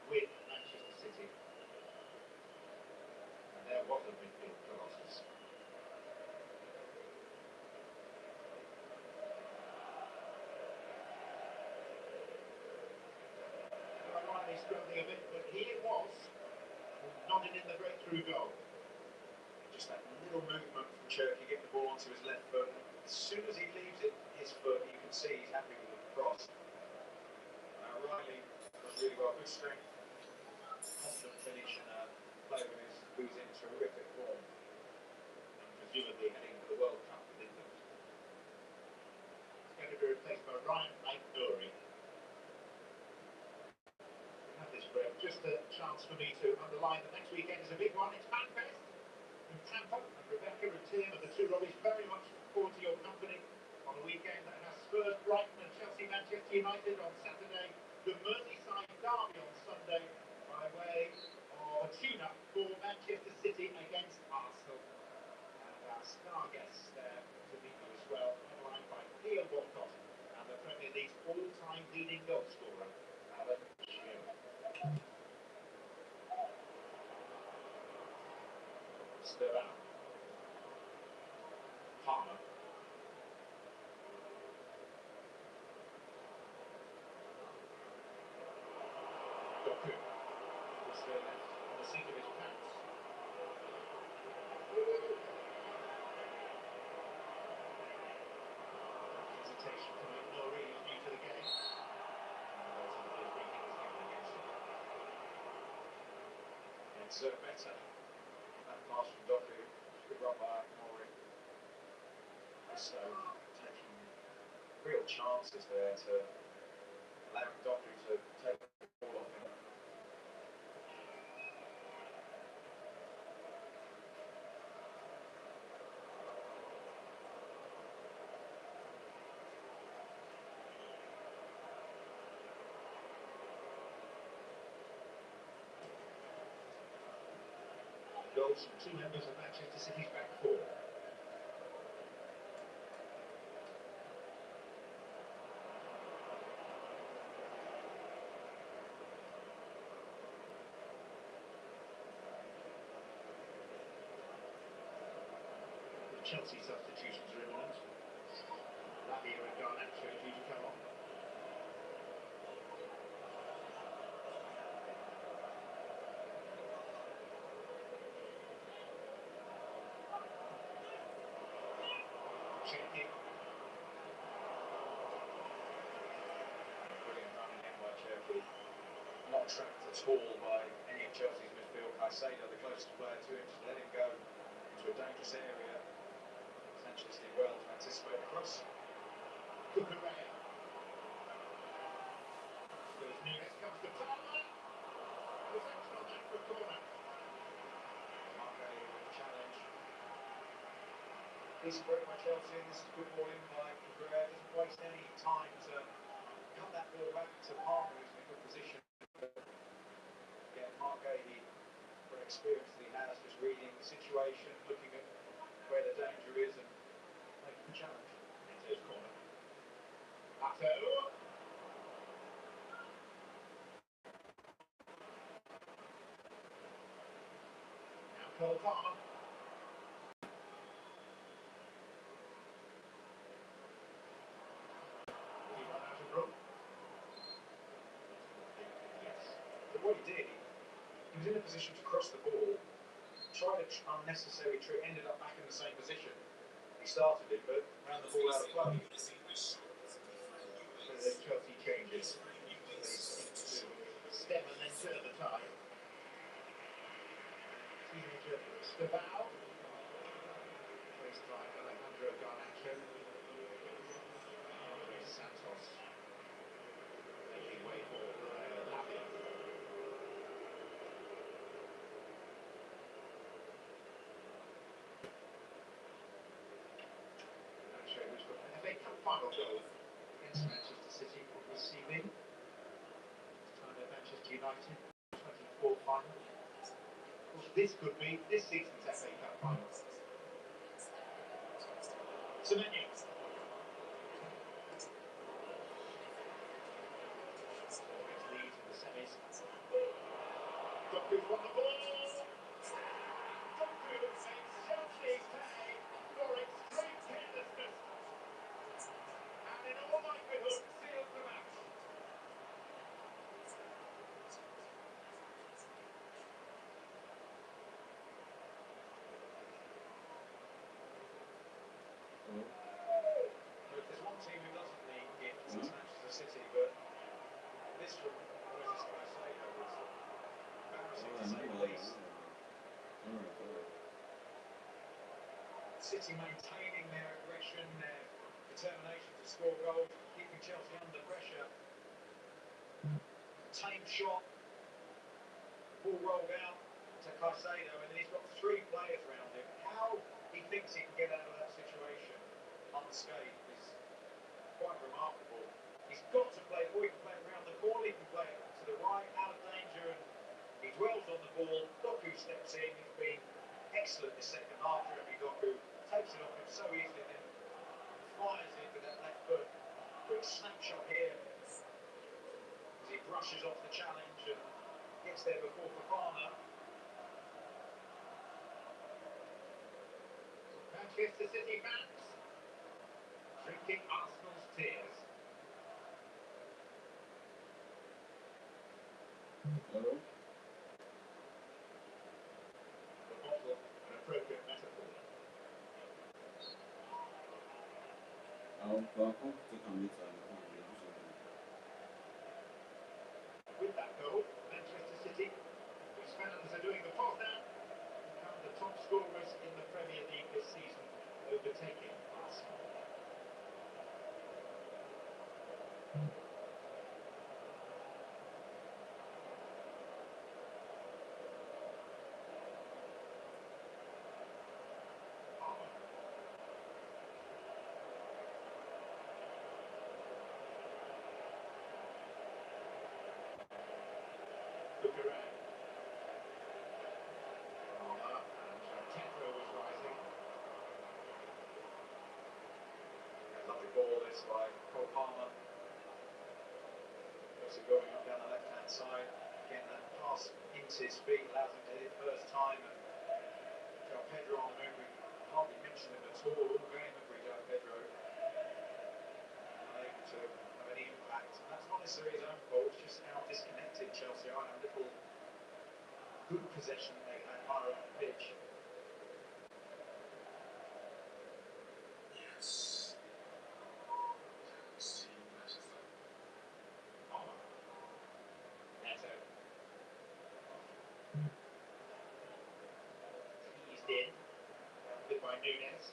with Manchester City. And there was a midfield colossus. Riley struggling a bit, but here it was, nodding in the breakthrough goal. Just that little movement from Cherki, getting the ball onto his left foot. As soon as he leaves it, his foot, you can see he's happy with the cross. Riley has really got good strength, confident finish, and a player who's in terrific form, and presumably heading to the World Cup with England. It's going to be replaced by Ryan Aït-Nouri. We have this break. Just a chance for me to underline that next weekend is a big one. It's FanFest in Tampa, and Rebecca and Tim and the two Robbies very much look forward to your company on a weekend that has Spurs, Brighton and Chelsea, Manchester United on Saturday, the Merseyside derby on Sunday, by way of a tune-up for Manchester City against Arsenal. And our star guests there to meet you as well, headlined by Theo Walcott and the Premier League's all-time leading goal scorer, Alan Shearer. Sterling. Palmer. Doku was left on the seat of his pants. Hesitation from Aït-Nouri, who's new to the game. And ultimately, a free kick is given against him. It's better. That pass from Doku, good run by Aït-Nouri. So taking real chances there to allow Doku to take the ball off him. Goals from two members of Manchester City's back four. The Chelsea substitutions are imminent. Lavia and Garnacho due to come on. Cherki. Brilliant run again by Cherki. Not tracked at all by any of Chelsea's midfield. Caicedo, the closest player to him, just let him go into a dangerous area. Sanchez did well to anticipate the cross. Cucurella. Goes Nunes, comes to Palmer. Deflection on that for a corner. Marco with a challenge. Decent break by Chelsea, and this is good ball in by Cucurella. Doesn't waste any time to cut that ball back to Palmer, who's in a good position. Again, Mark Gady, for experience that he has, just reading the situation, looking at where the danger is, and making the challenge. Into his corner. Atto. Now Cole Palmer. Will he run out of room? Yes. But what he did, he was in a position to cross the ball, tried an unnecessary trick, ended up back in the same position. He started it, but ran the ball out of play. So the Chelsea changes. They seek to stem and then turn the tide. Teenager Stabao. Placed by Alejandro Garnacho. Andres Santos. Making way for Lavia. United, 24th final. Well, this could be this season's FA Cup final. Semenyo. Leads in the semis. Doku's won the ball. Doku makes Chelsea pay for extreme carelessness. And in all likelihood, seals the match. If there's one team who doesn't need gifts, it's Manchester City, but this from Moses Caicedo was embarrassing to say the least. City maintaining their aggression, their determination to score goals, keeping Chelsea under pressure. Tame shot, ball rolled out to Caicedo, and then he's got three players around him. How he thinks he can get out of that situation unscathed is quite remarkable. He's got to play, or he can play it around the corner, he can play it to the right, out of danger, and he dwells on the ball. Doku steps in, he's been excellent this second half. Jeremy Doku takes it off him so easily, then fires it with that left foot. Quick snapshot here as he brushes off the challenge and gets there before Fofana. Manchester City fans drinking Arsenal's tears. Hello? The bottle, an appropriate metaphor. Welcome to come later. With that goal, Manchester City, whose fans are doing the pause now, become the top scorers in the Premier League this season, overtaking Arsenal. Bucharest. And Tendro was rising. A lovely ball this by Cole Palmer. Also going up down the left-hand side. Again, that pass into his feet allows him to hit it first time. And João Pedro on the move. We hardly mentioned him at all game, have we, João Pedro? Unable to have any impact. And that's not necessarily his own fault, it's just how disconnected Chelsea are. How little good possession they had higher up the pitch. Yes. See, Palmer. Neto. Eased in. Rounded by Nunes.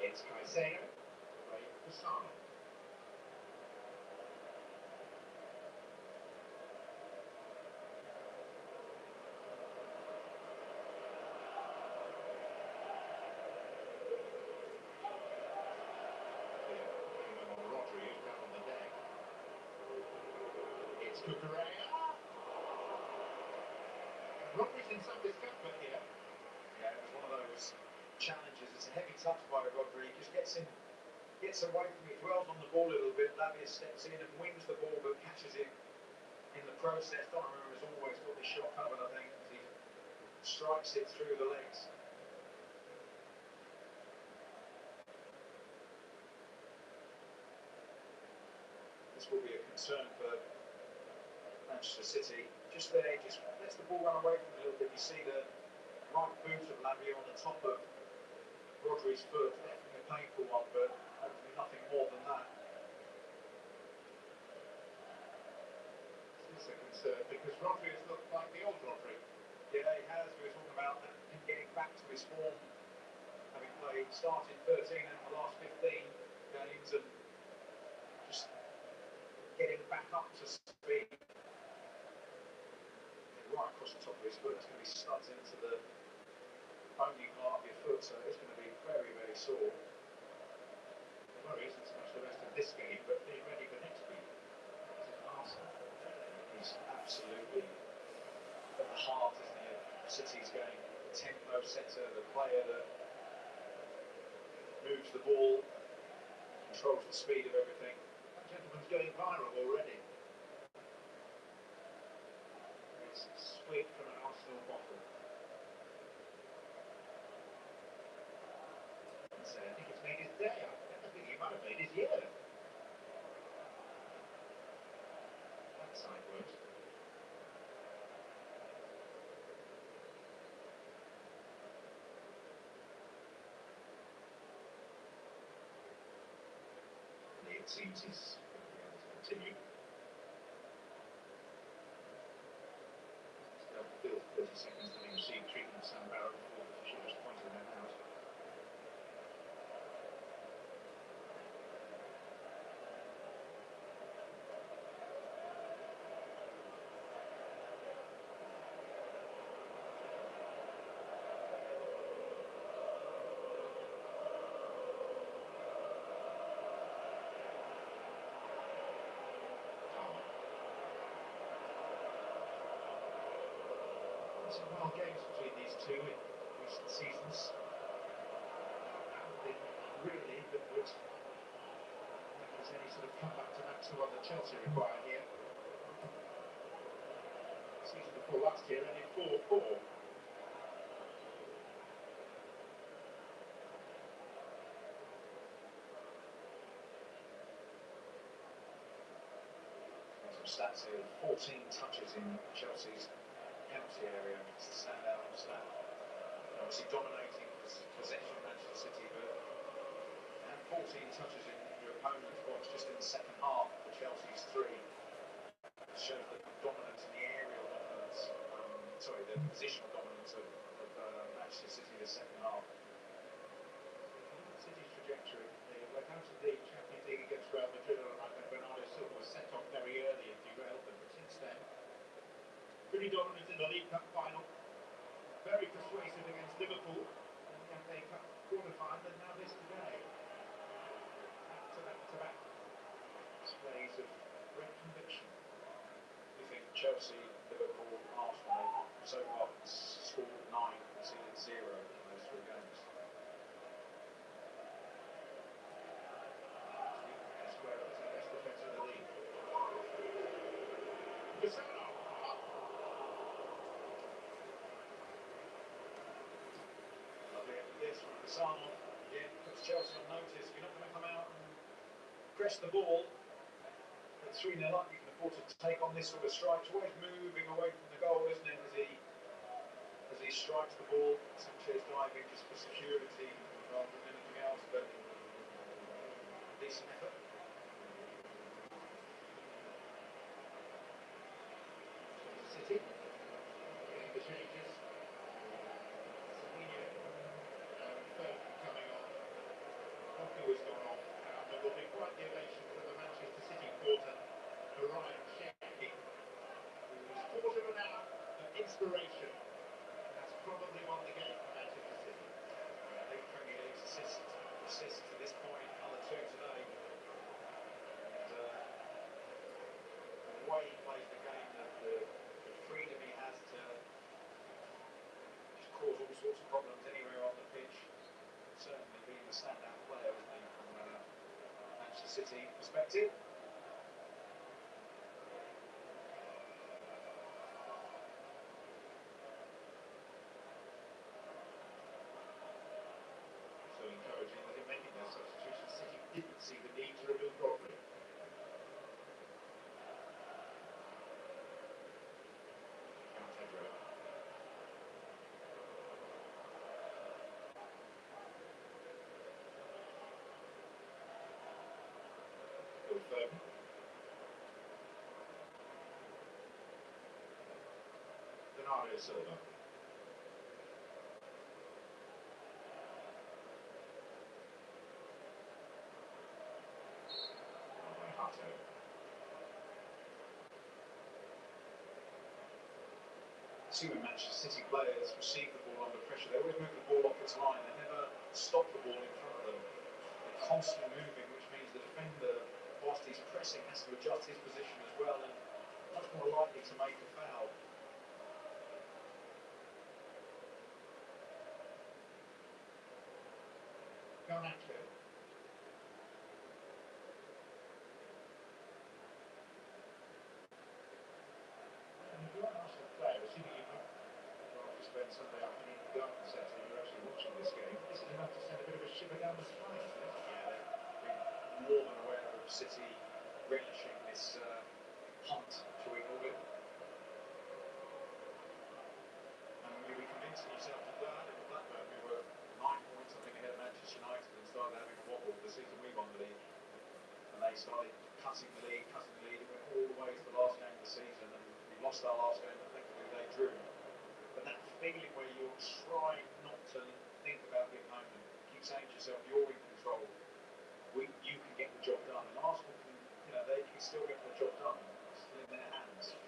It's Caicedo. Right for Sano. Rodri is down on the deck. It's Cucurella. Rodri's in some discomfort here. Yeah, it was one of those challenges. It's a heavy touch by Rodri. He just gets away from it, dwells on the ball a little bit. Lavia steps in and wins the ball, but catches him in the process. Donnarumma has always got this shot covered, I think, as he strikes it through the legs. This will be a concern for Manchester City. Just there, just lets the ball run away from him a little bit. You see the right boot of Lavia on the top of Rodri's foot. Definitely a painful one, but hopefully nothing more than that. It's a concern because Rodri has looked like the old Rodri. Yeah, he has. We were talking about him getting back to his form, having started 13 out of the last 15 games, and just getting back up to speed. Right across the top of his foot, it's going to be studs into the bony part of your foot, so it's going to be very, very sore. Well, he isn't so much the rest of this game, but being ready for next week. This is Arsenal. He's City's game, the tempo setter, the player that moves the ball, controls the speed of everything. That gentleman's going viral already. It's sweet from an Arsenal bottle. So I think it's made his day. I think he might have made his year. That side works. It seems he's going to continue. Still 30 seconds having received treatment. Sam Barrow before the official just pointed that out. Some wild games between these two in recent seasons. They really that would if there's any sort of comeback to match the one that Chelsea required here. Season before last year, only 4-4. Some stats here: 14 touches in Chelsea's penalty area. It's the standout stat. Obviously dominating possession Manchester City, but they had 14 touches in your opponent's box just in the second half for Chelsea's 3. It shows the dominance in the aerial dominance, the positional dominance of Manchester City in the second half. City's trajectory, they went out of the Champions League against Real Madrid on right when Bernardo Silva was sent off very early and derailed them, but since then pretty dominant in the League Cup final, very persuasive against Liverpool in the FA Cup quarter-final, and now this today. Back-to-back displays of great conviction. You think Chelsea, Liverpool, Arsenal so far scored 9, conceded 0 in those 3 games. Square up as the best defence in the league. This from Cassano, again, puts Chelsea on notice. You're not going to come out and press the ball at 3-0 up. You can afford to take on this sort of strike. It's always moving away from the goal, isn't it, as he strikes the ball. Sanchez diving just for security rather than anything else, but decent effort. City, getting the changes. Coming on. Doku has gone off, and there will be quite the ovation for the Manchester City quarter for Ryan Cherki, who was quarter of an hour of inspiration. That's probably won the game for Manchester City. I think Premier League's assists to this point, another 2 today. And the way he plays the game, the freedom he has to just cause all sorts of problems anywhere on the pitch. Certainly being the standout player, isn't he, from Manchester City perspective. So encouraging that in making their substitution, City didn't see the need to remove Rodri. Bernardo Silva. Hato. See when Manchester City players receive the ball under pressure, they always move the ball off its line. They never stop the ball in front of them. They're constantly moving, which means the defender, whilst he's pressing, has to adjust his position as well and much more likely to make a foul. cutting the lead. It went all the way to the last game of the season, and we lost our last game, but thankfully they drew. But that feeling where you're trying not to think about the opponent, keep saying to yourself, you're in control. You can get the job done, and Arsenal can, they can still get the job done. It's still in their hands.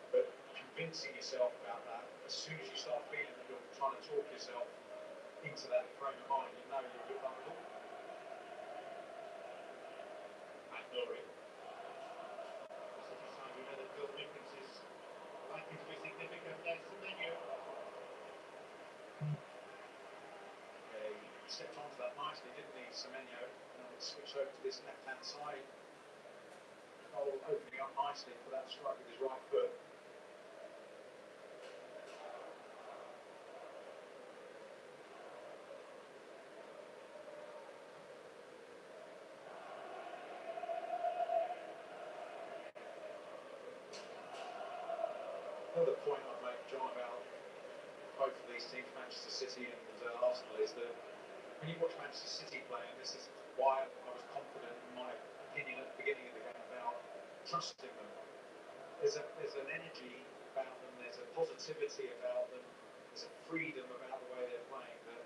But convincing yourself about that, as soon as you start feeling that you're trying to talk yourself into that frame of mind, you know you're a bit vulnerable. And Norrie. City side, we know that goal difference is likely to be significant. There's Semenyo. He stepped onto that nicely, didn't he, Semenyo? Switched over to this left-hand side. Goal opening up nicely for that strike with his right foot. Another point I'd make, John, about both of these teams, Manchester City and Arsenal, is that when you watch Manchester City play, and this is why I was confident in my opinion at the beginning of the game about trusting them. There's an energy about them, there's a positivity about them, there's a freedom about the way they're playing that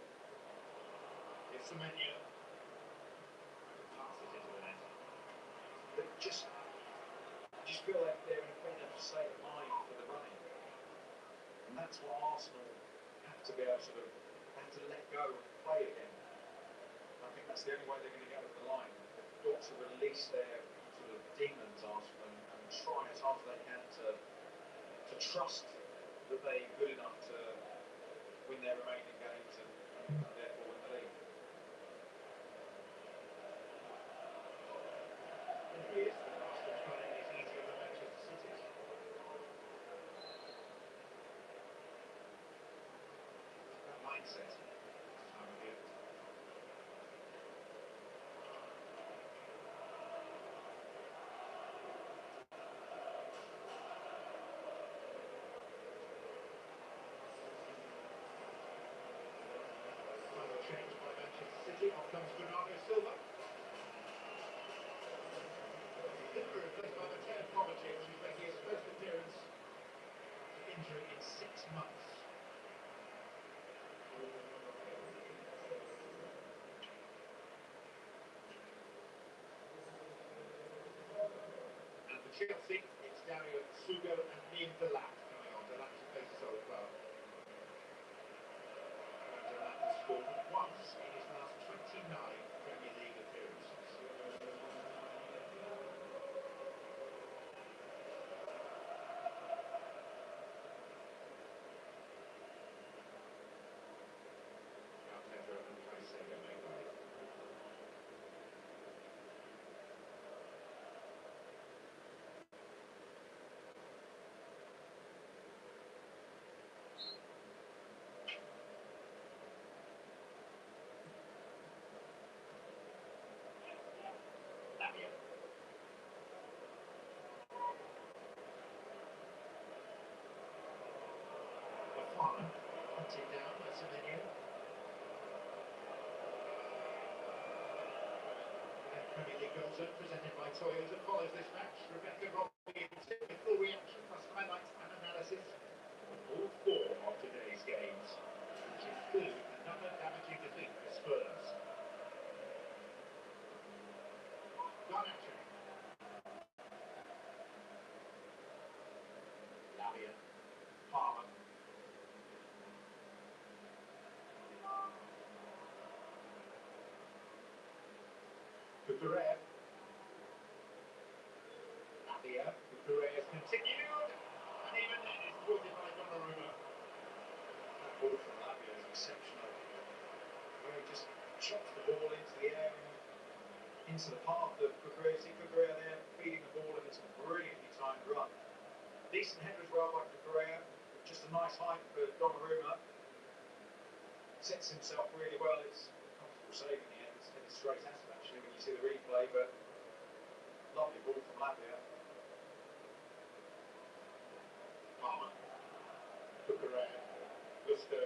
It's Semenyo. Passes into the net. just feel like they're in a better state of mind for the running. And that's what Arsenal have to be able to have to let go and play again. I think that's the only way they're going to get over the line. They've got to release their sort of demons, Arsenal, and try as hard as they can to trust that they're good enough to win their remaining games and therefore win the league. There he is. The Arsenal's running is easier than Manchester City's. That mindset. Time of year. Final change by Manchester City. Off comes Bernardo Silva. Liverpool replaced by Mateo Kovacic, who's making his first appearance after injury in 6 months. And for Chelsea, it's Dario Sugo and Ian Delat coming on. Delat to face Solid well. Delat has scored once in his last 29 Premier League appearances. Pedro and Caicedo make way. Lamia. Lafana hunted down by Semenyo. Premier League goal zone presented by Toyota follows this match. Rebecca Robbins with full reaction plus highlights and analysis on all 4 of today's games, which include another damaging defeat for Spurs. Garnacho. Lavia. Palmer. Cucurella. Lavia. Cucurella's continued. And even then is thwarted by Donnarumma. That ball from Lavia is exceptional. Where he just chops the ball into the air and into the path of Cucurella. See Cucurella there feeding the ball, and it's a brilliantly timed run. Decent header as well by Cucurella. Just a nice height for Donnarumma. Sets himself really well. It's a comfortable save in the end. It's headed straight at him actually when you see the replay, but lovely ball from Lavia. Palmer. Cucurella. Gusto.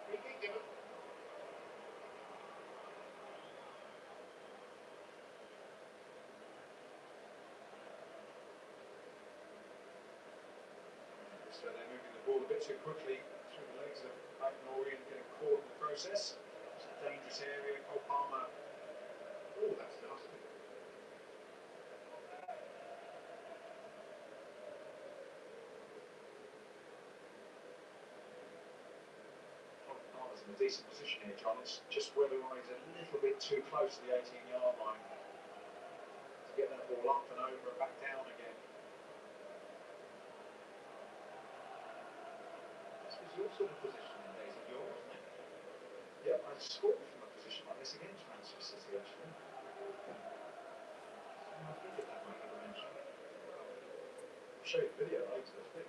Free kick given. ball a bit too quickly through the legs of Aït-Nouri and getting caught in the process. It's a dangerous area. Cole Palmer. Oh, that's nasty. Cole Palmer's in a decent position here, John. It's just whether or not he's a little bit too close to the 18-yard line to get that ball up and over and back down again. This was your sort of position in days of yore, wasn't it? Yep, I scored from a position like this against Manchester City, actually. I figured that might be the mention. I'll show you the video later. It's a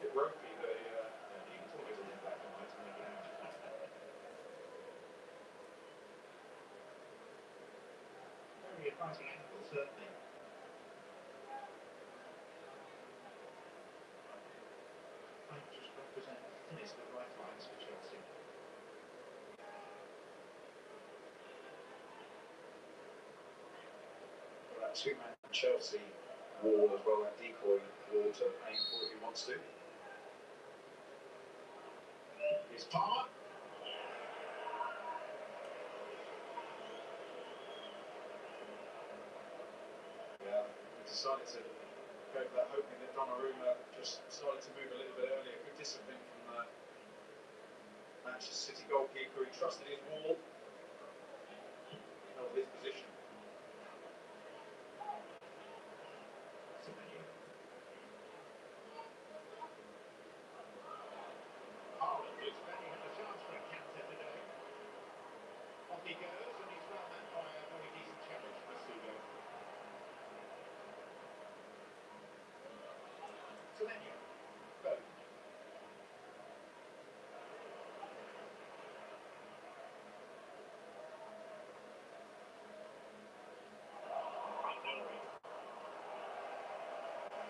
bit ropey, but It's always a bit black and white to make it out. Very advising angle, certainly. Might just represent the thinnest of right lines for Chelsea. that two-man Chelsea wall as well, that decoy wall to aim for if he wants to. Here's Palmer. Yeah, he decided to go for that, hoping that Donnarumma just started to move a little bit earlier. Good discipline from the Manchester City goalkeeper. He trusted his wall, held his position. Haaland looks like he had a chance for a counter today. Off he goes, and he's well met by a very decent challenge from Sugo. Semenyo. Both.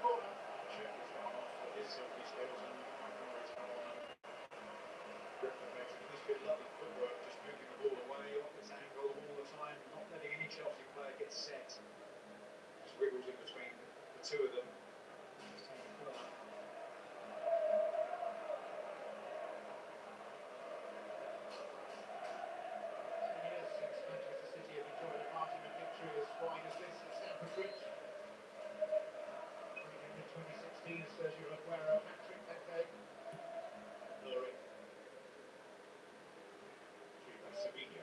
Corner. Check has gone off for his selfish skills and Aït-Nouri's come on and replicated this bit of lovely footwork, just moving the ball away off its angle all the time, not letting any Chelsea player get set. Just wriggles in between the two of them. Just take a corner. Years since Manchester City have enjoyed a margin of victory as wide as this at Stamford Bridge. 2016, Sergio Aguero hat-trick that day. Glory. Through by Sevilla.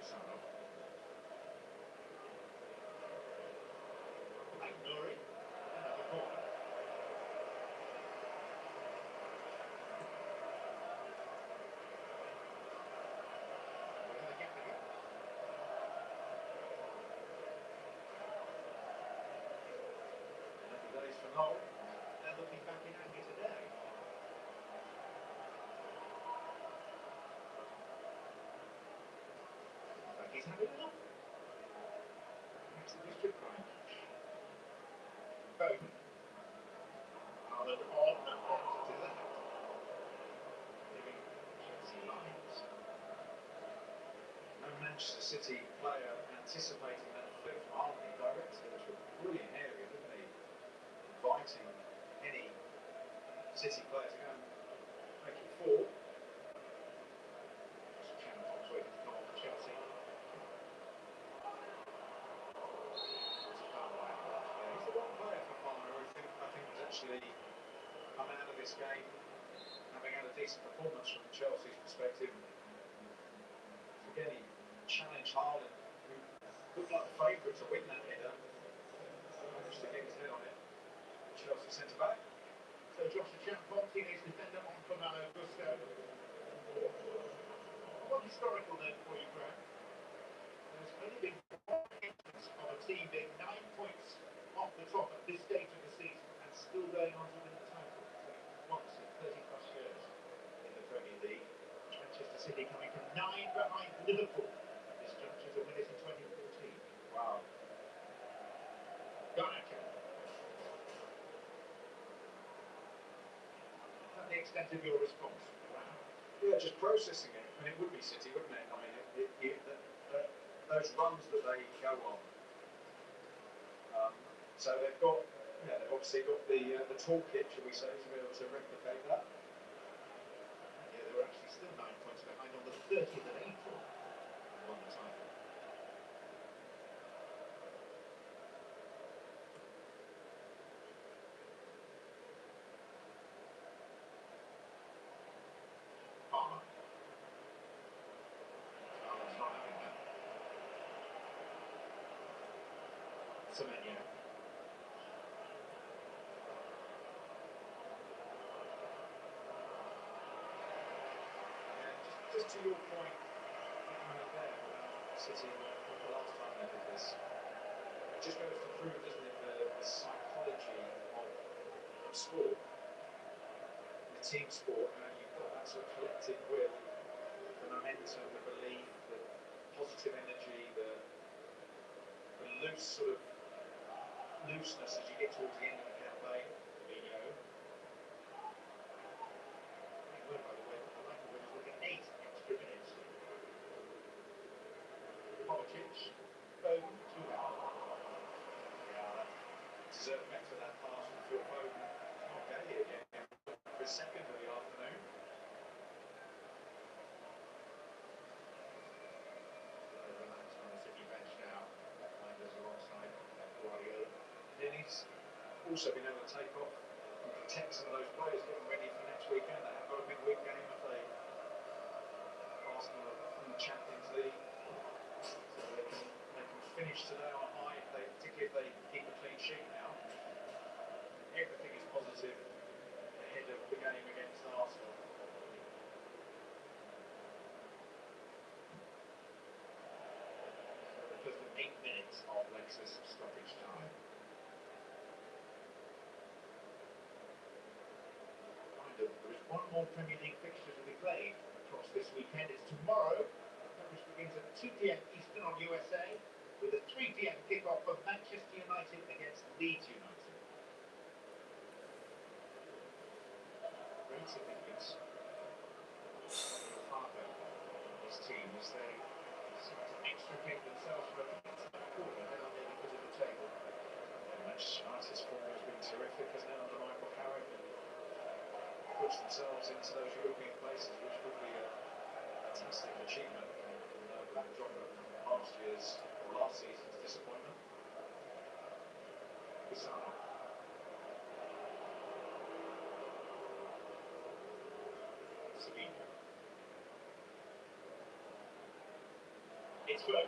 Sano. Aït-Nouri. Another corner. Look at the gap again. Happy days for Noel. They're looking back in anger today. Like he's had enough. Makes the district fine. Foden. Haaland on and onto that. Giving Chelsea lines. No Manchester City player anticipating that flip from Haaland. He directed it to a brilliant area, didn't he? Inviting any City player to go and make it four. Just Chan Fox waiting to come on for Chelsea. It's a foul line. Yeah, he's the one player for Palmer who I think has actually come out of this game having had a decent performance from Chelsea's perspective. Again, he challenged Haaland, who looked like the favourite to win that header. Managed to get his head on it. Chelsea centre back. So Joshua Champon, teenage defender on for Malo Gusto. One historical note for you, Graham. There's only been one instance of a team being 9 points off the top at this stage of the season and still going on to win the title. So once in 30 plus years in the Premier League. Manchester City coming from 9 behind Liverpool at this juncture to win it in 2014. Wow. Garnacho. extent of your response? Yeah, just processing it. I mean, it would be City, wouldn't it? I mean, those runs that they go on. So they've got, yeah, they've obviously got the toolkit, shall we say, to be able to replicate that. Yeah, they were actually still 9 points behind on the 30th of April. Won the title. Palmer. Palmer's not having that. Semenyo. Just to your point, there about City, the last time they did this, it just goes to prove, doesn't it, the psychology of sport, the team sport, and you've got that sort of collective will, the momentum, the belief, the positive energy, the loose sort of looseness as you get towards the end of the campaign. By the way, I like the winners look at 8 extra minutes. Kovacic, Foden, 2 out. Yeah, deserved better for that pass from Phil Foden. Not Gay again for a second of the afternoon. Relaxed on the City bench now. Minders alongside Guardiola. Then he's also been able to take off and protect some of those players getting ready for next weekend. They have got a midweek game if they Arsenal in the Champions League. So they can finish today on a high, particularly if they keep a clean sheet now. Everything is positive ahead of the game against Arsenal. The first 8 minutes of Lexus stoppage time. There is one more Premier League fixture to be played across this weekend. It's tomorrow. Coverage begins at 2 p.m. Eastern on USA with a 3 p.m. kickoff for Manchester United against Leeds United. Great significance. Harper, his team, as they seem to extricate themselves from a corner down there because of the table. Manchester United's form has been terrific, hasn't it, under Michael Carrick? Push themselves into those European places, which would be a fantastic achievement from the backdrop of last season's disappointment. Pizarro. Sabino. It's Foden.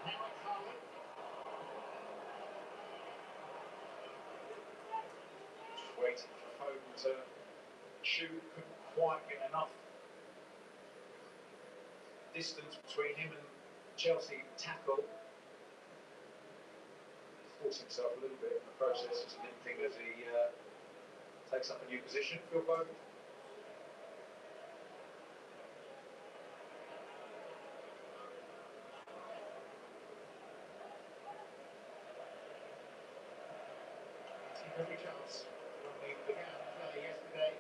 Now it's Haaland. Just waiting for Foden to shoot, couldn't quite get enough distance between him and Chelsea tackle. He forced himself a little bit in the process, just limping as he takes up a new position. Phil Foden. Every chance when we began yesterday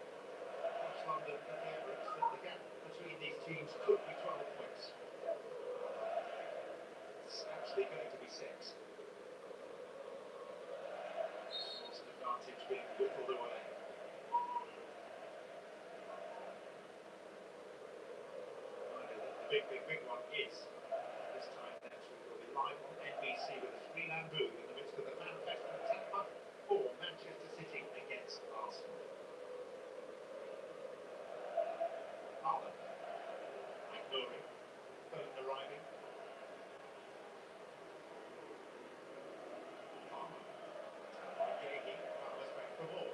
across London at the Emirates that the gap between these teams could be 12 points. It's actually going to be 6. It's an advantage being whittled away. The big one is this time next week. We'll be live on NBC with a Sri-Lan boom in the midst of the fan fest in Tampa for Manchester City against Arsenal. Haaland, ignoring, Foden arriving. Palmer, Gagey, Palmer's back for more.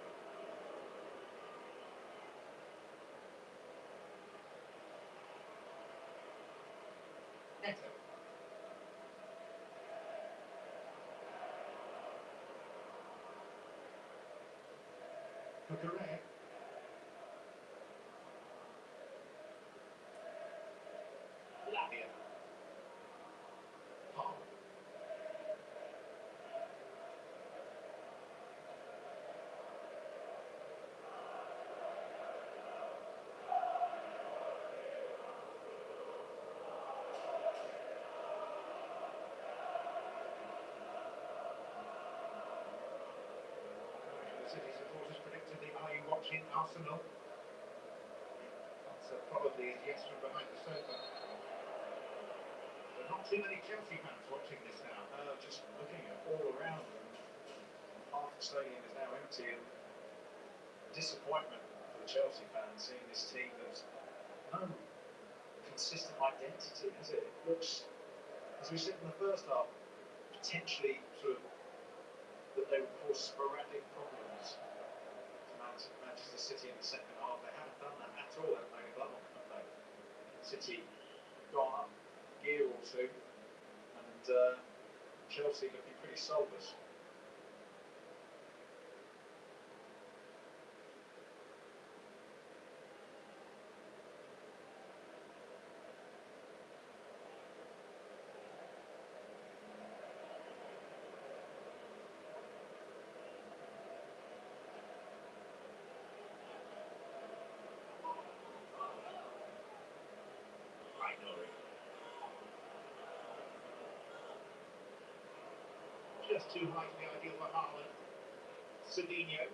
Neto. Cucurella. Lavia. Palmer. City supporters predicted the Are You Watching Arsenal? Answer probably is yes from behind the sofa. There are not too many Chelsea fans watching this now. Just looking at all around them, half the stadium is now empty, and disappointment for the Chelsea fans seeing this team that's no consistent identity, has it? It looks, as we said in the first half, potentially sort of that they would cause sporadic problems to Manchester City in the second half. They haven't done that at all. They've made a glove on them, haven't they? City gone up a gear or two, and Chelsea looking pretty soulless. Just too high to be ideal for Haaland. Cedinho.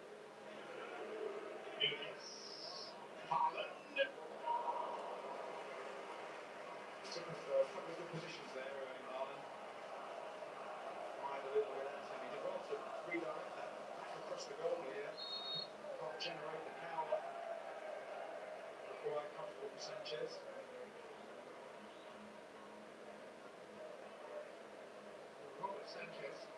Nunes. Haaland. Took a couple of good positions there, Haaland. Fired a little bit out, and he did well to redirect that back across the goal here. Can't generate the power required, comfortable for Sanchez. Robert Sanchez.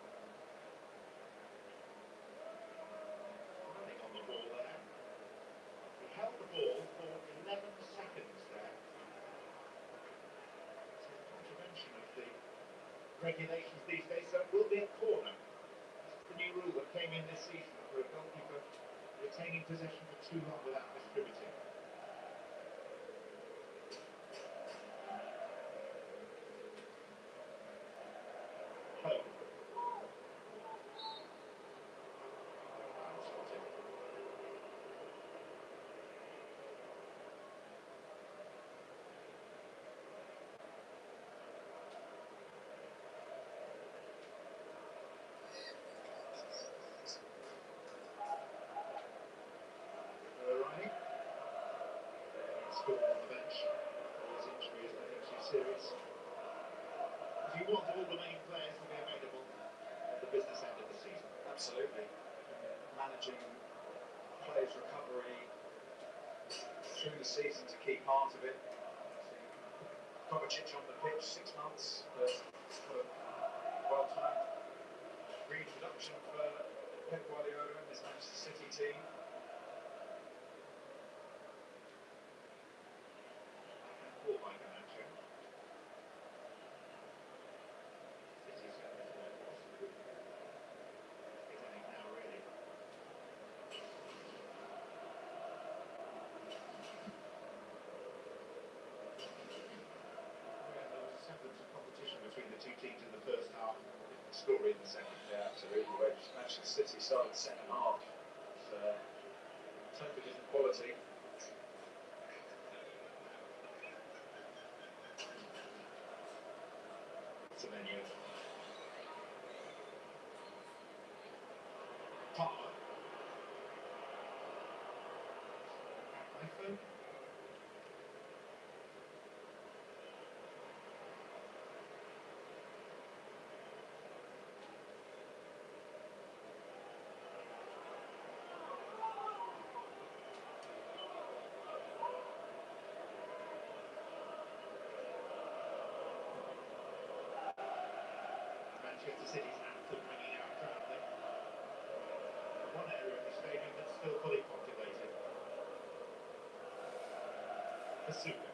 Running on the ball there. He held the ball for 11 seconds there. It's a contravention of the regulations these days, so it will be a corner. This is the new rule that came in this season for a goalkeeper retaining possession for too long without distributing. Home. O'Reilly. Score on the bench. All his injuries, nothing too serious. If you want all the main players to be available at the business end of the season. Absolutely. Managing players' recovery through the season to keep part of it. Kovacic on the pitch, 6 months, but for well-timed reintroduction for Pep Guardiola and this Manchester City team. Ball by Garnacho. City's got this one. It's anything now, really. There was a semblance of competition between the two teams in the first half. Scoring in the second. Yeah, absolutely. Manchester City started the second half. Totally different quality. Semenyo. Palmer. iPhone. Manchester City's anthem ringing out proudly. One area of the stadium that's still fully populated. Asuka.